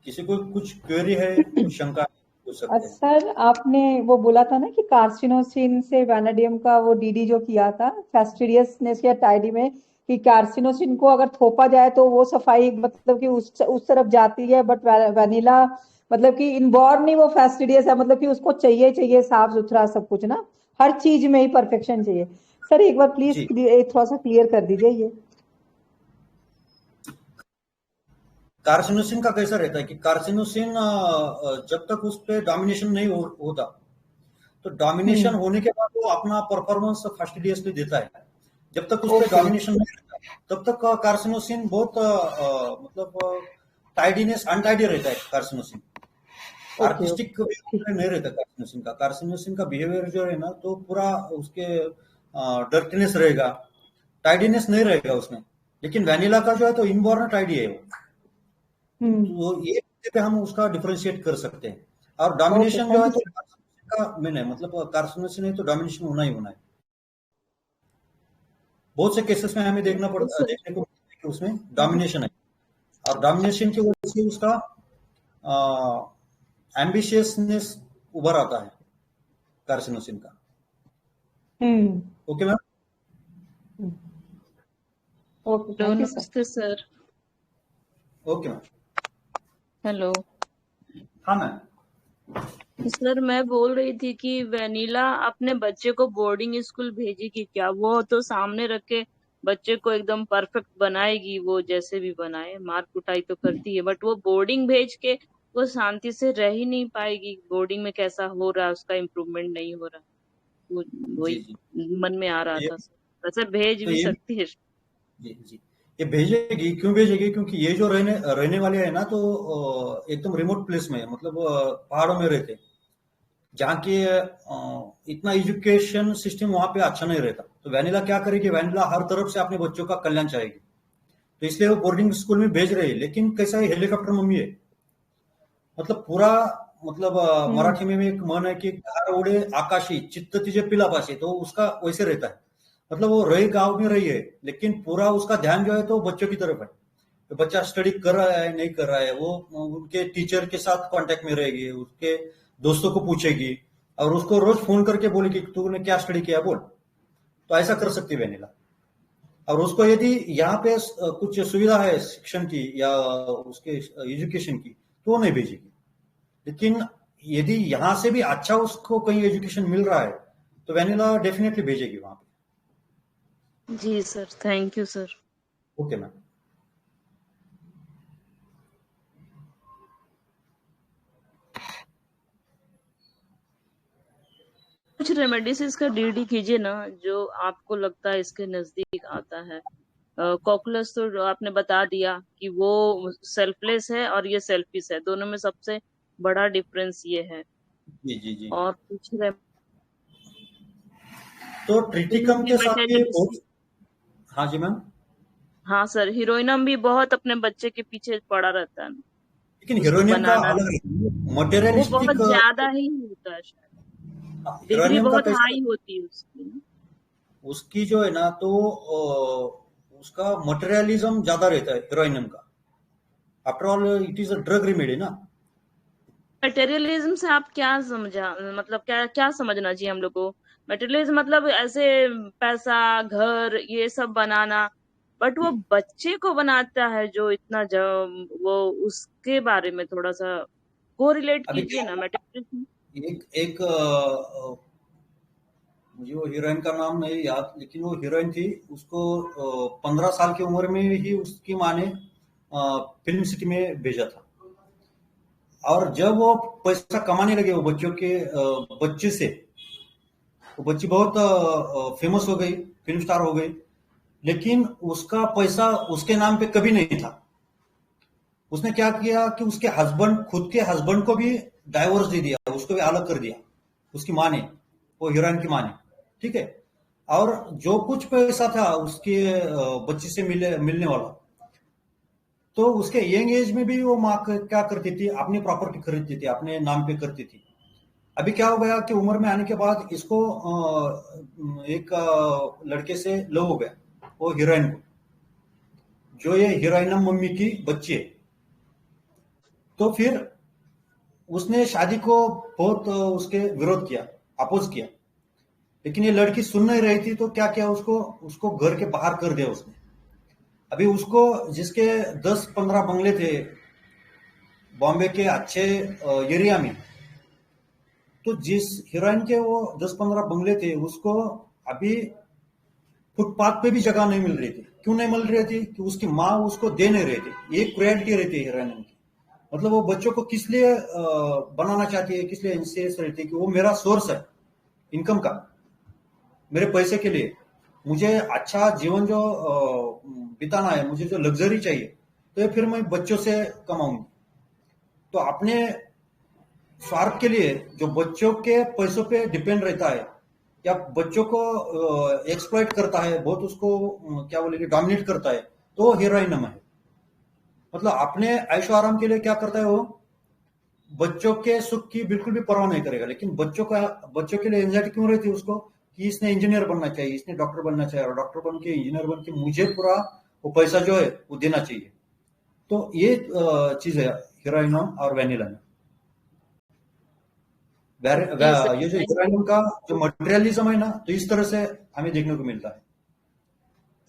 किसी को कुछ क्वेरी है, कुछ शंका है, पूछ सकते हैं। सर आपने वो बोला था ना कि कार्सिनोसिन से वैनाडियम का वो डीडी जो किया था फैस्टिडियसनेस या टाइडी में, कि कार्सिनोसिन को अगर थोपा जाए तो वो सफाई मतलब कि उस तरफ जाती है, बट वैनिला मतलब कि इनबॉर्न ही वो फैस्टिडियस है, मतलब कि उसको चाहिए साफ सुथरा सब कुछ ना, हर चीज में ही परफेक्शन चाहिए। सर एक बार प्लीज थोड़ा सा क्लियर कर दीजिए ये। कार्सिनोसिन का कैसा रहता है कि कार्सिनोसिन जब तक उस पर डोमिनेशन नहीं होता, तो डोमिनेशन होने के बाद वो अपना परफॉर्मेंस फास्टिडियसली देता है। जब तक उस पर डोमिनेशन नहीं रहता तब तक कार्सिनोसिन बहुत मतलब टाइडीनेस अनटाइडी रहता है। कार्सिनोसिन आर्टिस्टिक नहीं रहता कार्सिनोसिन का। कार्सिनोसिन का बिहेवियर जो है ना, तो पूरा उसके डर्टीनेस रहेगा, टाइडीनेस नहीं रहेगा उसमें। लेकिन वैनिला का जो है तो इनबॉर्न टाइडी है वो। तो ये पे हम उसका डिफरेंशिएट कर सकते हैं। और डोमिनेशन जो है तो का मेन है, मतलब कार्सिनोसिन है तो डोमिनेशन होना ही होना है। बहुत से केसेस में हमें देखने को कि उसमें डोमिनेशन है, और डोमिनेशन की वजह से उसका एम्बिशियसनेस उभर आता है कार्सिनोसिन का। Okay ma'am. ओके नमस्ते सर। Okay ma'am. हेलो। हाँ मैम। सर मैं बोल रही थी कि वैनिला अपने बच्चे को बोर्डिंग स्कूल भेजेगी क्या? वो तो सामने रख के बच्चे को एकदम परफेक्ट बनाएगी, वो जैसे भी बनाए, मार कुटाई तो करती है, बट वो बोर्डिंग भेज के वो शांति से रह ही नहीं पाएगी। बोर्डिंग में कैसा हो रहा है, उसका इम्प्रूवमेंट नहीं हो रहा, वही मन में आ रहा था सर। वैसे भेज भी सकती है। जी ये भेजेगी। क्यों भेजेगी? क्योंकि ये जो रहने वाले है ना, तो एकदम रिमोट प्लेस में, मतलब पहाड़ों में रहते, जहाँ की इतना एजुकेशन सिस्टम वहां पे अच्छा नहीं रहता। तो वैनिला क्या करेगी? वैनिला हर तरफ से अपने बच्चों का कल्याण चाहेगी, तो इसलिए वो बोर्डिंग स्कूल में भेज रही है। लेकिन कैसा है, हेलीकॉप्टर मम्मी है, मतलब पूरा, मतलब मराठी में एक मन है कि घर उड़े आकाशी चित्त तिजे पिलापाशी, तो उसका वैसे रहता है। मतलब वो रही गांव में रही है, लेकिन पूरा उसका ध्यान जो है तो बच्चों की तरफ है। तो बच्चा स्टडी कर रहा है नहीं कर रहा है, वो उनके टीचर के साथ कांटेक्ट में रहेगी, उसके दोस्तों को पूछेगी, और उसको रोज फोन करके बोलेगी तूने क्या स्टडी किया बोल। तो ऐसा कर सकती है वैनिला। और उसको यदि यहाँ पे कुछ सुविधा है शिक्षण की या उसके एजुकेशन की, तो वो नहीं भेजेगी। लेकिन यदि यहाँ से भी अच्छा उसको कहीं एजुकेशन मिल रहा है, तो वैनिला डेफिनेटली भेजेगी वहां पे। जी sir, thank you sir. Okay ma'am. कुछ रेमेडीज इसका डीडी कीजिए ना, जो आपको लगता है इसके नजदीक आता है। कॉकुलस तो आपने बता दिया कि वो सेल्फलेस है और ये सेल्फिश है, दोनों में सबसे बड़ा डिफरेंस ये है। जी और कुछ तो ट्रिटिकम के साथ ये हाँ जी मैम। हाँ सर, हीरोइनम भी बहुत अपने बच्चे के पीछे पड़ा रहता है, लेकिन हीरोइनम का अलग मटेरियलिस्टिक, वो बहुत ज्यादा ही होता है, शायद डिग्री बहुत हाई होती है उसकी। उसकी जो है ना, तो उसका मटेरियलिज्म ज्यादा रहता है हीरोइनम का। After all it is a drug remedy ना। मटेरियलिज्म से आप क्या समझा, मतलब क्या समझना चाहिए हम लोग को? मटेरियलिज्म मतलब ऐसे पैसा, घर, ये सब बनाना, बट वो बच्चे को बनाता है जो इतना वो उसके बारे में थोड़ा सा कोरिलेट कीजिए ना मटेरियलिज्म। एक मुझे वो हीरोइन का नाम नहीं याद, लेकिन वो हीरोइन थी, उसको 15 साल की उम्र में ही उसकी माँ ने फिल्म सिटी में भेजा था। और जब वो पैसा कमाने लगे वो बच्चों के बच्चे से, वो बच्ची बहुत फेमस हो गई, फिल्म स्टार हो गई, लेकिन उसका पैसा उसके नाम पे कभी नहीं था। उसने क्या किया कि उसके हस्बैंड, खुद के हस्बैंड को भी डाइवोर्स दे दिया, उसको भी अलग कर दिया उसकी माँ ने, वो हीरोइन की माँ ने, ठीक है। और जो कुछ पैसा था उसके बच्ची से मिलने वाला, तो उसके यंग एज में भी वो माँ क्या करती थी, अपनी प्रॉपर्टी खरीदती थी, अपने नाम पे करती थी। अभी क्या हो गया कि उम्र में आने के बाद इसको एक लड़के से लव हो गया, वो हीरोइन को, जो ये हीरोइन मम्मी की बच्ची है। तो फिर उसने शादी को बहुत उसके विरोध किया, अपोज किया, लेकिन ये लड़की सुन नहीं रही थी। तो क्या किया, उसको घर के बाहर कर दिया उसने। अभी उसको, जिसके 10-15 बंगले थे बॉम्बे के अच्छे एरिया में, तो जिस हीरोइन के वो 10-15 बंगले थे, उसको अभी फुटपाथ पे भी जगह नहीं मिल रही थी। क्यों नहीं मिल रही थी? कि उसकी माँ उसको दे नहीं रही थी। ये क्रुएल्टी रहती है हीरोइन की। मतलब वो बच्चों को किस लिए बनाना चाहती है, किस लिए इंसिस्ट रहती है कि वो मेरा सोर्स है इनकम का, मेरे पैसे के लिए, मुझे अच्छा जीवन जो बिताना है, मुझे जो लग्जरी चाहिए, तो ये फिर मैं बच्चों से कमाऊंगी। तो अपने स्वार्थ के लिए जो बच्चों के पैसों पे डिपेंड रहता है या बच्चों को एक्सप्लॉइट करता है, बहुत उसको क्या बोलेंगे, डोमिनेट करता है, तो हीरोइनम है। मतलब अपने ऐशो आराम के लिए क्या करता है वो, बच्चों के सुख की बिल्कुल भी परवाह नहीं करेगा। लेकिन बच्चों के लिए एंजाइटी क्यों रहती है उसको, कि इसने इंजीनियर बनना चाहिए, इसने डॉक्टर बनना चाहिए, और डॉक्टर बन के, इंजीनियर बन के मुझे पूरा वो पैसा जो है वो देना चाहिए। तो ये चीज है हीरोइनम और वैनिला में। ये जो हीरोइनम का जो मटेरियलिज्म है ना, तो इस तरह से हमें देखने को मिलता है।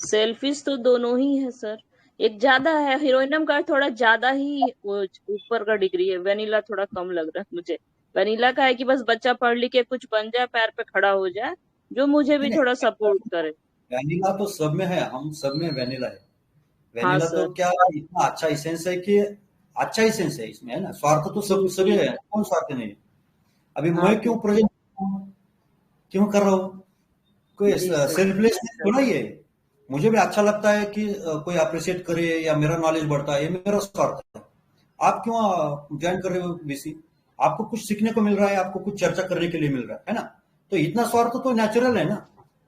सेल्फिश तो दोनों ही है सर, एक ज्यादा है, हीरोइनम का थोड़ा ज्यादा ही वो ऊपर का डिग्री है, वेनिला थोड़ा कम लग रहा है मुझे। वेनिला का है कि बस बच्चा पढ़ लिख के कुछ बन जाए, पैर पे खड़ा हो जाए, जो मुझे भी थोड़ा सपोर्ट करे। वैनिला तो सब में है, हम सब में वैनिला है। हाँ वैनिला तो सर। क्या इतना अच्छा इसेंस है कि अच्छा इसेंस है इसमें, है ना। स्वार्थ तो सब सभी है, कौन स्वार्थ नहीं है। अभी हाँ मैं क्यों प्रेजेंट क्यों कर रहा हूँ, कोई जी सर। सेल्फलेसनेस थोड़ा ही है। मुझे भी अच्छा लगता है कि कोई अप्रिशिएट करे या मेरा नॉलेज बढ़ता है, ये मेरा स्वार्थ है। आप क्यों ज्वाइन कर रहे हो बीसी? आपको कुछ सीखने को मिल रहा है, आपको कुछ चर्चा करने के लिए मिल रहा है ना। तो इतना स्वार्थ तो नेचुरल है ना।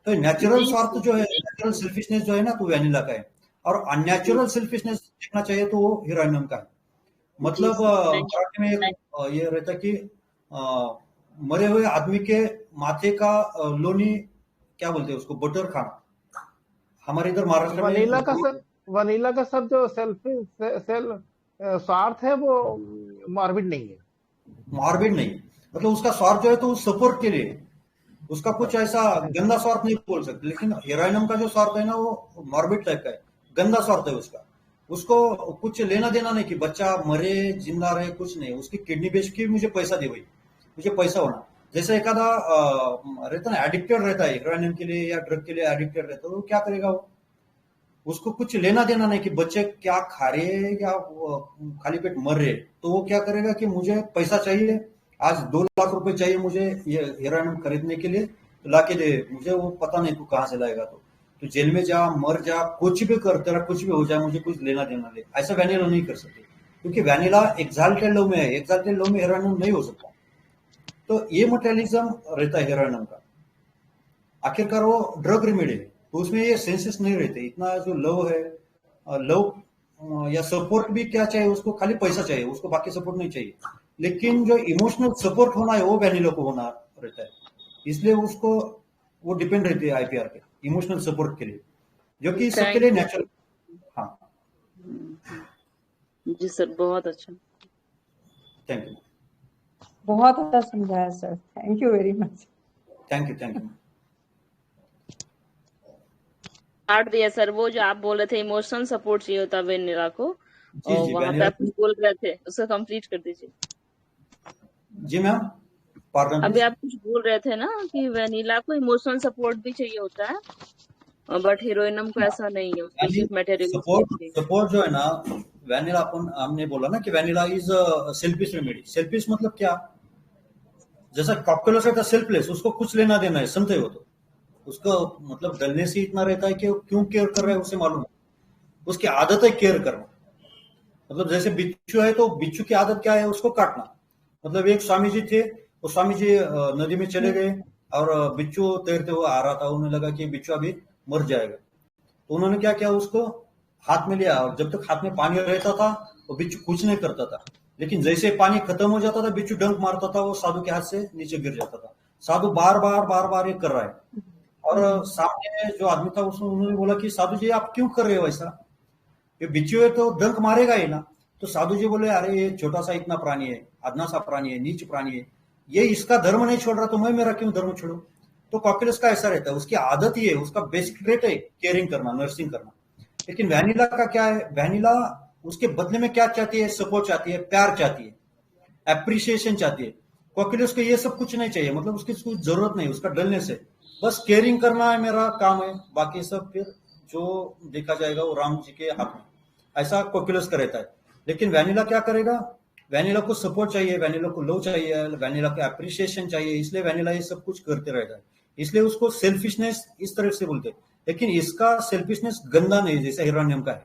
तो नेचुरल जी स्वार्थ सर। जो है, नेचुरल सेल्फिशनेस जो है ना, तो वैनिला का है। और अननेचुरल सेल्फिशनेस देखना चाहिए तो वो हीरोइनम का है। जी मतलब सर। मराठी में एक ये रहता है कि अ, मरे हुए आदमी के माथे का लोनी, क्या बोलते हैं उसको, बटर खाना। हमारे इधर महाराष्ट्र में वनीला का सब जो सेल्फ स्वार्थ है वो मॉर्बिड नहीं है। मॉर्बिड नहीं, मतलब उसका स्वार्थ जो है तो सपोर्ट के लिए, उसका कुछ ऐसा गंदा स्वार्थ नहीं बोल सकते। लेकिन हीरोइनम का जो स्वार्थ है ना, वो मॉर्बिड टाइप का है, गंदा स्वार्थ है उसका। उसको कुछ लेना देना नहीं कि बच्चा मरे जिंदा रहे, कुछ नहीं। उसकी किडनी बेच के मुझे पैसा दे भाई, मुझे पैसा होना। जैसे एखादा रहता ना, एडिक्टेड रहता है हीरोइनम के लिए या ड्रग के लिए एडिक्टेड रहता है, वो क्या करेगा, वो उसको कुछ लेना देना नहीं कि बच्चे क्या खा रहे हैं या खाली पेट मर रहे। तो वो क्या करेगा कि मुझे पैसा चाहिए, आज 2 लाख रुपए चाहिए मुझे ये हीरोइन खरीदने के लिए, तो लाके दे मुझे। वो पता नहीं तू कहाँ से लाएगा, तो जेल में जा, मर जा, कुछ भी कर, तेरा कुछ भी हो जाए, मुझे कुछ लेना देना ले। ऐसा वैनिला नहीं कर सकते, क्योंकि वैनिला एक्साल्टेड लव में है, एक्साल्टेड लव में हीरोइनम नहीं हो सकता। तो ये मटेरियलिज्म रहता है हीरोइनम का। आखिरकार वो ड्रग रेमेडी है, तो उसमें ये सेंसेस नहीं रहते। इतना जो लव है, लव या सपोर्ट भी क्या चाहिए उसको, खाली पैसा चाहिए उसको, बाकी सपोर्ट नहीं चाहिए। लेकिन जो इमोशनल सपोर्ट होना है वो वैनिला को होना रहता है। इसलिए उसको वो डिपेंड रहती है आईपीआर पे, इमोशनल सपोर्ट के लिए, जो कि सबके लिए नेचुरल। हाँ जी सर, बहुत अच्छा। थैंक यू, बहुत अच्छा समझाया sir, thank you very much. Thank you, thank you. काट दिया सर, वो जो आप बोल रहे थे इमोशनल सपोर्ट चाहिए होता वेनिला को, जी और जी, वहां पे आप कुछ बोल रहे थे, उसको कंप्लीट कर दीजिए। जी मैम, पार्डन अभी आप कुछ बोल रहे थे ना कि वेनिला को इमोशनल सपोर्ट भी चाहिए होता है, बट हीरोइनम को ऐसा नहीं है, उसको सिर्फ मटेरियल चाहिए। सपोर्ट जो है ना, वैनिला अपन हमने बोला ना कि vanilla is selfish remedy. Selfish मतलब क्या? जैसा कॉकटेल रहता है सेल्फलेस, उसको कुछ लेना देना है, समझते हो? तो उसको मतलब डलने से इतना रहता है कि वो क्यों केयर कर रहा है उसे मालूम है। उसकी आदत है केयर करना। मतलब जैसे बिच्छू है तो बिच्छू की आदत क्या है? उसको काटना। मतलब एक स्वामी जी थे, वो स्वामी जी नदी में चले गए और बिच्छू तैरते हुए आ रहा था। उन्हें लगा कि बिच्छू अभी मर जाएगा, तो उन्होंने क्या किया, उसको हाथ में लिया और जब तक हाथ में पानी रहता था वो बिच्छू कुछ नहीं करता था। लेकिन जैसे पानी खत्म हो जाता था बिच्छू डंक मारता था, वो साधु के हाथ से नीचे गिर जाता था। साधु बार बार ये कर रहा है। और सामने जो आदमी था उसने उन्होंने बोला कि साधु जी आप क्यों कर रहे हो ऐसा? ये बिच्छू है तो डंक मारेगा ही ना। तो साधु जी बोले अरे ये छोटा सा इतना प्राणी है, अदना सा प्राणी है, नीच प्राणी है, ये इसका धर्म नहीं छोड़ रहा तो मैं मेरा क्यों धर्म छोड़ू? तो कॉकटेल्स का ऐसा रहता है, उसकी आदत ही है, उसका बेसिक ट्रेट है केयरिंग करना, नर्सिंग करना। लेकिन वैनिला का क्या है? वैनिला उसके बदले में क्या चाहती है? सपोर्ट चाहती है, प्यार चाहती है, एप्रिसिएशन चाहती है। कॉकटेल्स को ये सब कुछ नहीं चाहिए, मतलब उसकी कुछ जरूरत नहीं उसका डलने से। बस केयरिंग करना है मेरा काम है, बाकी सब फिर जो देखा जाएगा वो राम जी के हाथ में। ऐसा कॉकटेल्स का रहता है। लेकिन वैनिला क्या करेगा? वैनिला को सपोर्ट चाहिए, वैनिला को लव चाहिए, वैनिला को एप्रिसिएशन चाहिए, इसलिए वैनिला ये सब कुछ करते रहता है। इसलिए उसको सेल्फिशनेस इस तरह से बोलते हैं। लेकिन इसका सेल्फिशनेस गंदा नहीं जैसे हिरण्यम का है,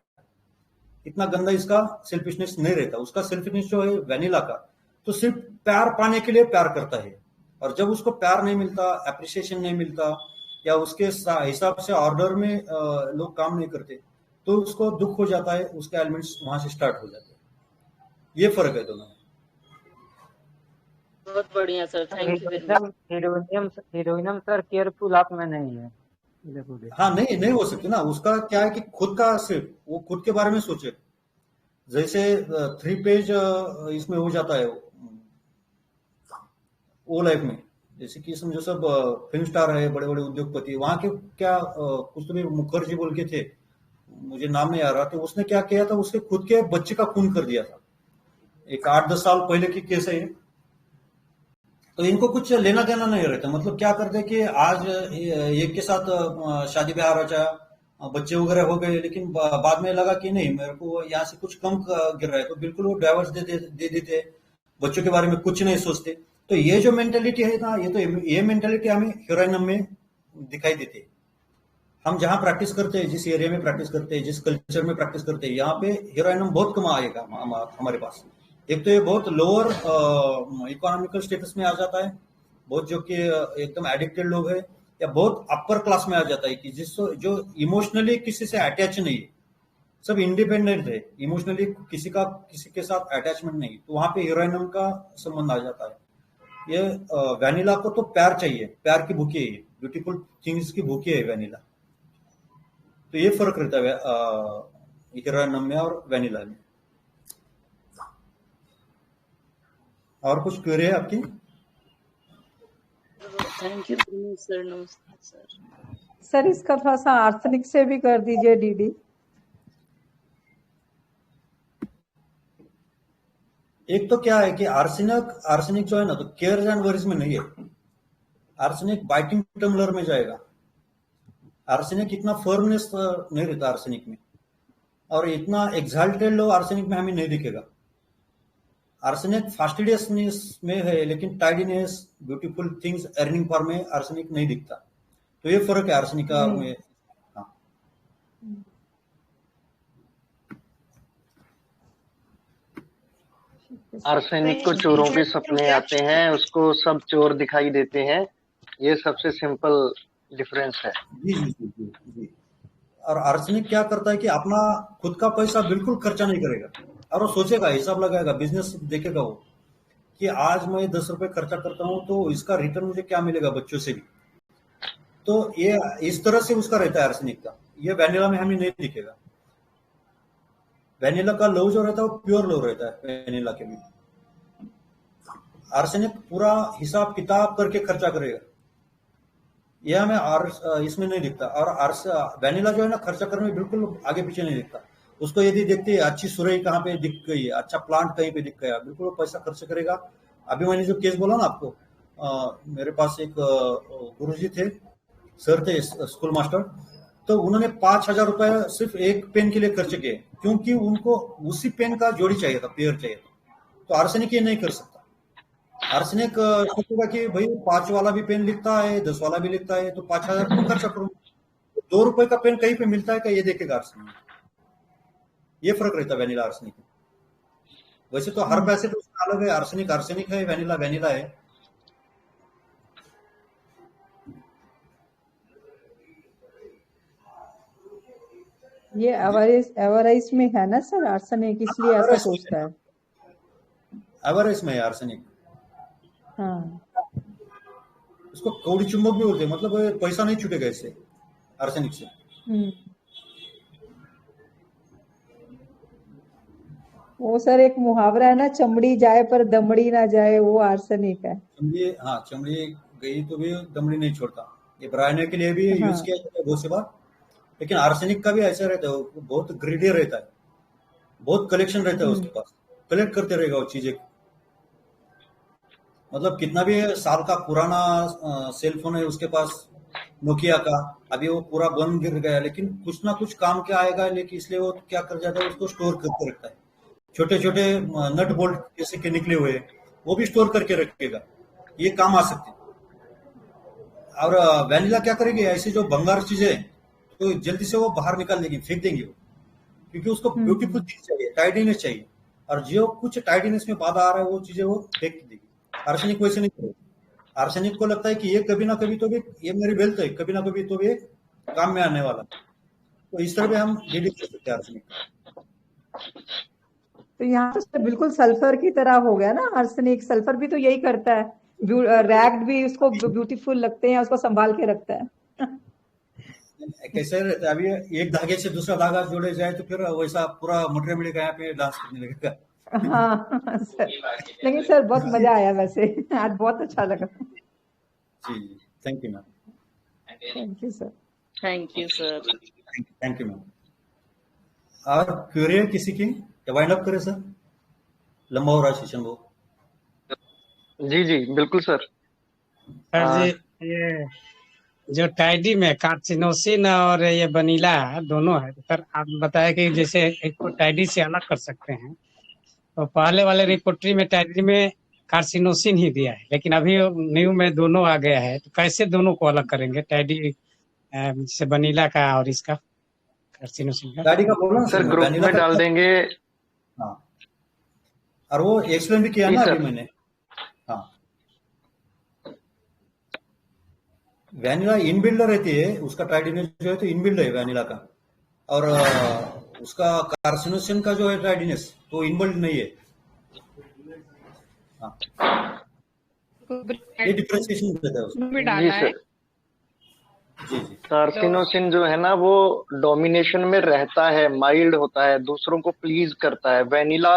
इतना गंदा इसका सेल्फिशनेस नहीं रहता। उसका सेल्फिशनेस जो है वैनिला का, तो सिर्फ प्यार पाने के लिए प्यार करता है। और जब उसको प्यार नहीं मिलता, एप्रिसिएशन नहीं मिलता, या उसके हिसाब से ऑर्डर में लोग काम नहीं करते, तो उसको दुख हो जाता है, उसके एलिमेंट्स वहां से स्टार्ट हो जाते हैं। ये फर्क है दोनों में। बहुत बढ़िया सर, थैंक यू वेरी मच। हीरोइनम सर केयरफुल आप में नहीं है। हाँ, नहीं हो सकती ना। उसका क्या है कि खुद का सिर्फ वो खुद के बारे में सोचे। जैसे 3 पेज इसमें हो जाता है वो लाइफ में, जैसे कि समझो सब फिल्म स्टार है, बड़े बड़े उद्योगपति, वहां के क्या कुछ तो भी मुखर्जी बोल के थे, मुझे नाम नहीं आ रहा, तो उसने क्या किया था, उसके खुद के बच्चे का खून कर दिया था। एक 8-10 साल पहले की केस है। तो इनको कुछ लेना देना नहीं रहता। मतलब क्या करते कि आज एक के साथ शादी ब्याह रचा, बच्चे वगैरह हो गए, लेकिन बाद में लगा कि नहीं मेरे को यहाँ से कुछ कम गिर रहा है, तो बिल्कुल वो डाइवर्स दे देते, बच्चों के बारे में कुछ नहीं सोचते। तो ये जो मेंटेलिटी है ना, ये मेंटेलिटी हमें हीरोइनम में दिखाई देती है। हम जहाँ प्रैक्टिस करते हैं, जिस एरिया में प्रैक्टिस करते हैं, जिस कल्चर में प्रैक्टिस करते हैं, यहाँ पे हीरोइनम बहुत कम आएगा हमारे पास। एक तो ये बहुत लोअर इकोनॉमिकल स्टेटस में आ जाता है, बहुत जो कि एकदम एडिक्टेड लोग है, या बहुत अपर क्लास में आ जाता है कि जो इमोशनली किसी से अटैच नहीं है, सब इंडिपेंडेंट है, इमोशनली किसी के साथ अटैचमेंट नहीं, तो वहां पे हीरोइनम का संबंध आ जाता है। ये वैनिला को तो प्यार चाहिए, प्यार की भूखी है, ब्यूटीफुल थिंग्स की भूखी है वैनिला। तो ये फर्क रहता है हीरोइनम में और वैनिला में। और कुछ क्वेरी है आपकी? थैंक यू सर, नमस्ते सर। सर इसका थोड़ा सा आर्सेनिक से भी कर दीजिए डीडी। एक तो क्या है कि आर्सेनिक जो है ना, तो केयर्स एंड वरीज में नहीं है। आर्सेनिक बाइटिंग टम्बलर में जाएगा। आर्सेनिक इतना फर्मनेस नहीं रहता आर्सेनिक में, और इतना एक्साल्टेड लो आर्सेनिक में हमें नहीं दिखेगा। आर्सेनिक फास्टिडियसनेस में है, लेकिन tidiness, beautiful things, earning form में आर्सेनिक नहीं दिखता। तो ये फर्क है आर्सेनिक का में। हाँ। आर्सेनिक को चोरों के सपने आते हैं, उसको सब चोर दिखाई देते हैं। ये सबसे सिंपल डिफरेंस है। जी। और आर्सेनिक क्या करता है कि अपना खुद का पैसा बिल्कुल खर्चा नहीं करेगा, और वो सोचेगा, हिसाब लगाएगा, बिजनेस देखेगा वो कि आज मैं 10 रुपए खर्चा करता हूँ तो इसका रिटर्न मुझे क्या मिलेगा बच्चों से भी। तो ये इस तरह से उसका रहता है आर्सेनिक का। ये वैनिला में हमें नहीं दिखेगा। वैनिला का लव जो रहता है वो प्योर लव रहता है वैनिला के में। आर्सेनिक पूरा हिसाब किताब करके खर्चा करेगा, यह हमें इसमें नहीं दिखता। और वैनिला जो है ना, खर्चा करने में बिल्कुल आगे पीछे नहीं दिखता। उसको यदि देखते हैं अच्छी सुरई कहाँ पे दिख गई है, अच्छा प्लांट कहीं पे दिख गया, बिल्कुल वो पैसा खर्च करेगा। अभी मैंने जो केस बोला ना आपको, मेरे पास एक गुरुजी थे, सर थे, स्कूल मास्टर, तो उन्होंने 5,000 रुपए सिर्फ एक पेन के लिए खर्च किए, क्योंकि उनको उसी पेन का जोड़ी चाहिए था, पेयर चाहिए था। तो आर्सेनिक ये नहीं कर सकता। आर्सेनिक सोचेगा कि भाई 5 वाला भी पेन लिखता है, 10 वाला भी लिखता है, तो 5,000 क्यों खर्चा करूँ? 2 रुपए का पेन कहीं पे मिलता है क्या, ये देखेगा आर्सेनिक। ये फर्क रहता है वेनिला आर्सेनिक में। वैसे तो हर पैसे तो उसका अलग है, आर्सेनिक आर्सेनिक है, वेनिला वेनिला है। ये एवराइज में है ना सर आर्सेनिक, इसलिए ऐसा सोचता है। एवरेज में है आर्सेनिक। हाँ, उसको कौड़ी चुंबक भी बोलते हैं, मतलब पैसा नहीं छूटेगा इससे, आर्सेनिक से। वो सर एक मुहावरा है ना, चमड़ी जाए पर दमड़ी ना जाए, वो आर्सेनिक है। चमड़ी, हाँ चमड़ी गई तो भी दमड़ी नहीं छोड़ता। ये बढ़ाने के लिए भी यूज हाँ। किया जाता है बहुत से बार। लेकिन आर्सेनिक का भी ऐसा रहता है, वो बहुत ग्रीडी रहता है, बहुत कलेक्शन रहता है उसके पास, कलेक्ट करते रहेगा वो चीजें। मतलब कितना भी साल का पुराना सेल फोन है उसके पास, नोकिया का, अभी वो पूरा बंद गिर गया, लेकिन कुछ ना कुछ काम के आएगा, लेकिन इसलिए वो क्या कर जाता है, उसको स्टोर करके रखता है। छोटे छोटे नट बोल्ट जैसे के निकले हुए, वो भी स्टोर करके रखेगा, ये काम आ सकते हैं। और वैनिला क्या करेगी, ऐसी जो भंगार चीजें तो जल्दी से वो बाहर निकाल देगी, फेंक देंगे वो, क्योंकि उसको ब्यूटीफुल चीज चाहिए, टाइडीनेस चाहिए। और जो कुछ टाइडीनेस में बाधा आ रहा है वो चीजें वो फेंक देगी। आर्सेनिक वैसे नहीं करेगी। आर्सेनिक को लगता है कि ये कभी ना कभी तो भी, ये मेरी वेल्थ है, कभी ना कभी तो भी काम में आने वाला। तो इस तरह भी हम डीलिंग कर सकते हैं आर्सेनिक। तो यहाँ तो सर बिल्कुल सल्फर की तरह हो गया ना आर्सेनिक। सल्फर भी तो यही करता है, रैग भी उसको ब्यूटीफुल लगते हैं, उसको संभाल के रखता है। कैसे रहता है, अभी एक धागे से दूसरा धागा जोड़े जाए तो फिर वैसा पूरा मटेरियल मिलेगा, यहाँ पे डांस करने लगेगा। हाँ सर, लेकिन सर बहुत मजा आया वैसे, आज बहुत अच्छा लगा। जी, thank you ma'am. Thank you sir. Thank you sir. Thank you ma'am. और क्यूरी है किसी की, वाइंड अप करे सर, लंबा हो रहा है सेशन वो। जी जी बिल्कुल सर। सर जी, ये जो टाइडी में कार्सिनोसिन और ये वनीला है, दोनों है, सर आप बताया कि जैसे एक को टाइडी से अलग कर सकते हैं, तो पहले वाले रिपोर्टरी में टाइडी में कार्सिनोसिन ही दिया है, लेकिन अभी न्यू में दोनों आ गया है, तो कैसे दोनों को अलग करेंगे, टाइडी से वनीला का और इसका कार्सिनोसिन का? गाड़ी का बोला सर ग्रुप में डाल देंगे। हाँ, और वो एक्सप्लेन भी किया जी ना सर। अभी मैंने। हाँ, वैनिला इनबिल्ड रहती है, उसका टाइडीनेस जो है तो इनबिल्ड है वैनिला का, और उसका कार्सिनोसिन का जो है टाइडीनेस वो इनबिल्ड नहीं है। हाँ, ये डिफरेंशिएशन रहता है उसमें। जी सर। जी जी। कार्सिनोसिन जो है ना वो डोमिनेशन में रहता है, माइल्ड होता है, दूसरों को प्लीज करता है। वेनिला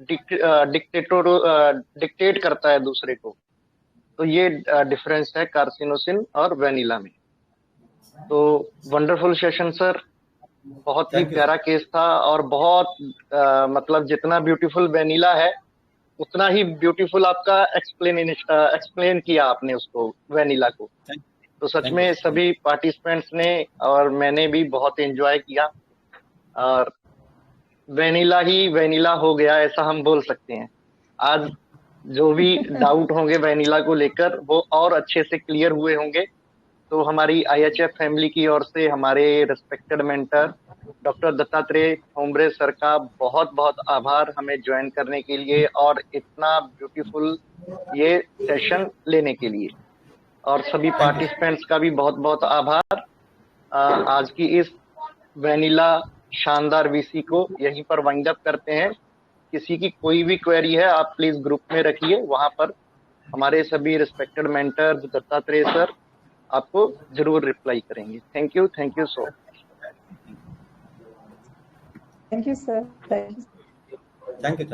डिक्टेट करता है दूसरे को। तो ये डिफरेंस है कार्सिनोसिन और वेनिला में। तो वंडरफुल सेशन सर, बहुत ही Thank you, प्यारा केस था, और बहुत मतलब जितना ब्यूटीफुल वेनिला है उतना ही ब्यूटीफुल आपका एक्सप्लेन किया आपने उसको, वेनिला को। तो सच Thank में you. सभी पार्टिसिपेंट्स ने और मैंने भी बहुत एंजॉय किया, और वेनिला ही वेनिला हो गया ऐसा हम बोल सकते हैं। आज जो भी डाउट होंगे वेनिला को लेकर वो और अच्छे से क्लियर हुए होंगे। तो हमारी IHF फैमिली की ओर से हमारे respected mentor doctor Dattatreya Thombare sir का बहुत बहुत आभार हमें ज्वाइन करने के लिए और इतना ब्यूटीफुल ये सेशन लेने के लिए, और सभी पार्टिसिपेंट्स का भी बहुत बहुत आभार। आज की इस वेनिला शानदार VC को यहीं पर वाइंड अप करते हैं। किसी की कोई भी क्वेरी है आप प्लीज ग्रुप में रखिए, वहां पर हमारे सभी रिस्पेक्टेड मेंटर्स दत्तात्रेय सर आपको जरूर रिप्लाई करेंगे। Thank you so much. Thank you sir. Thank you.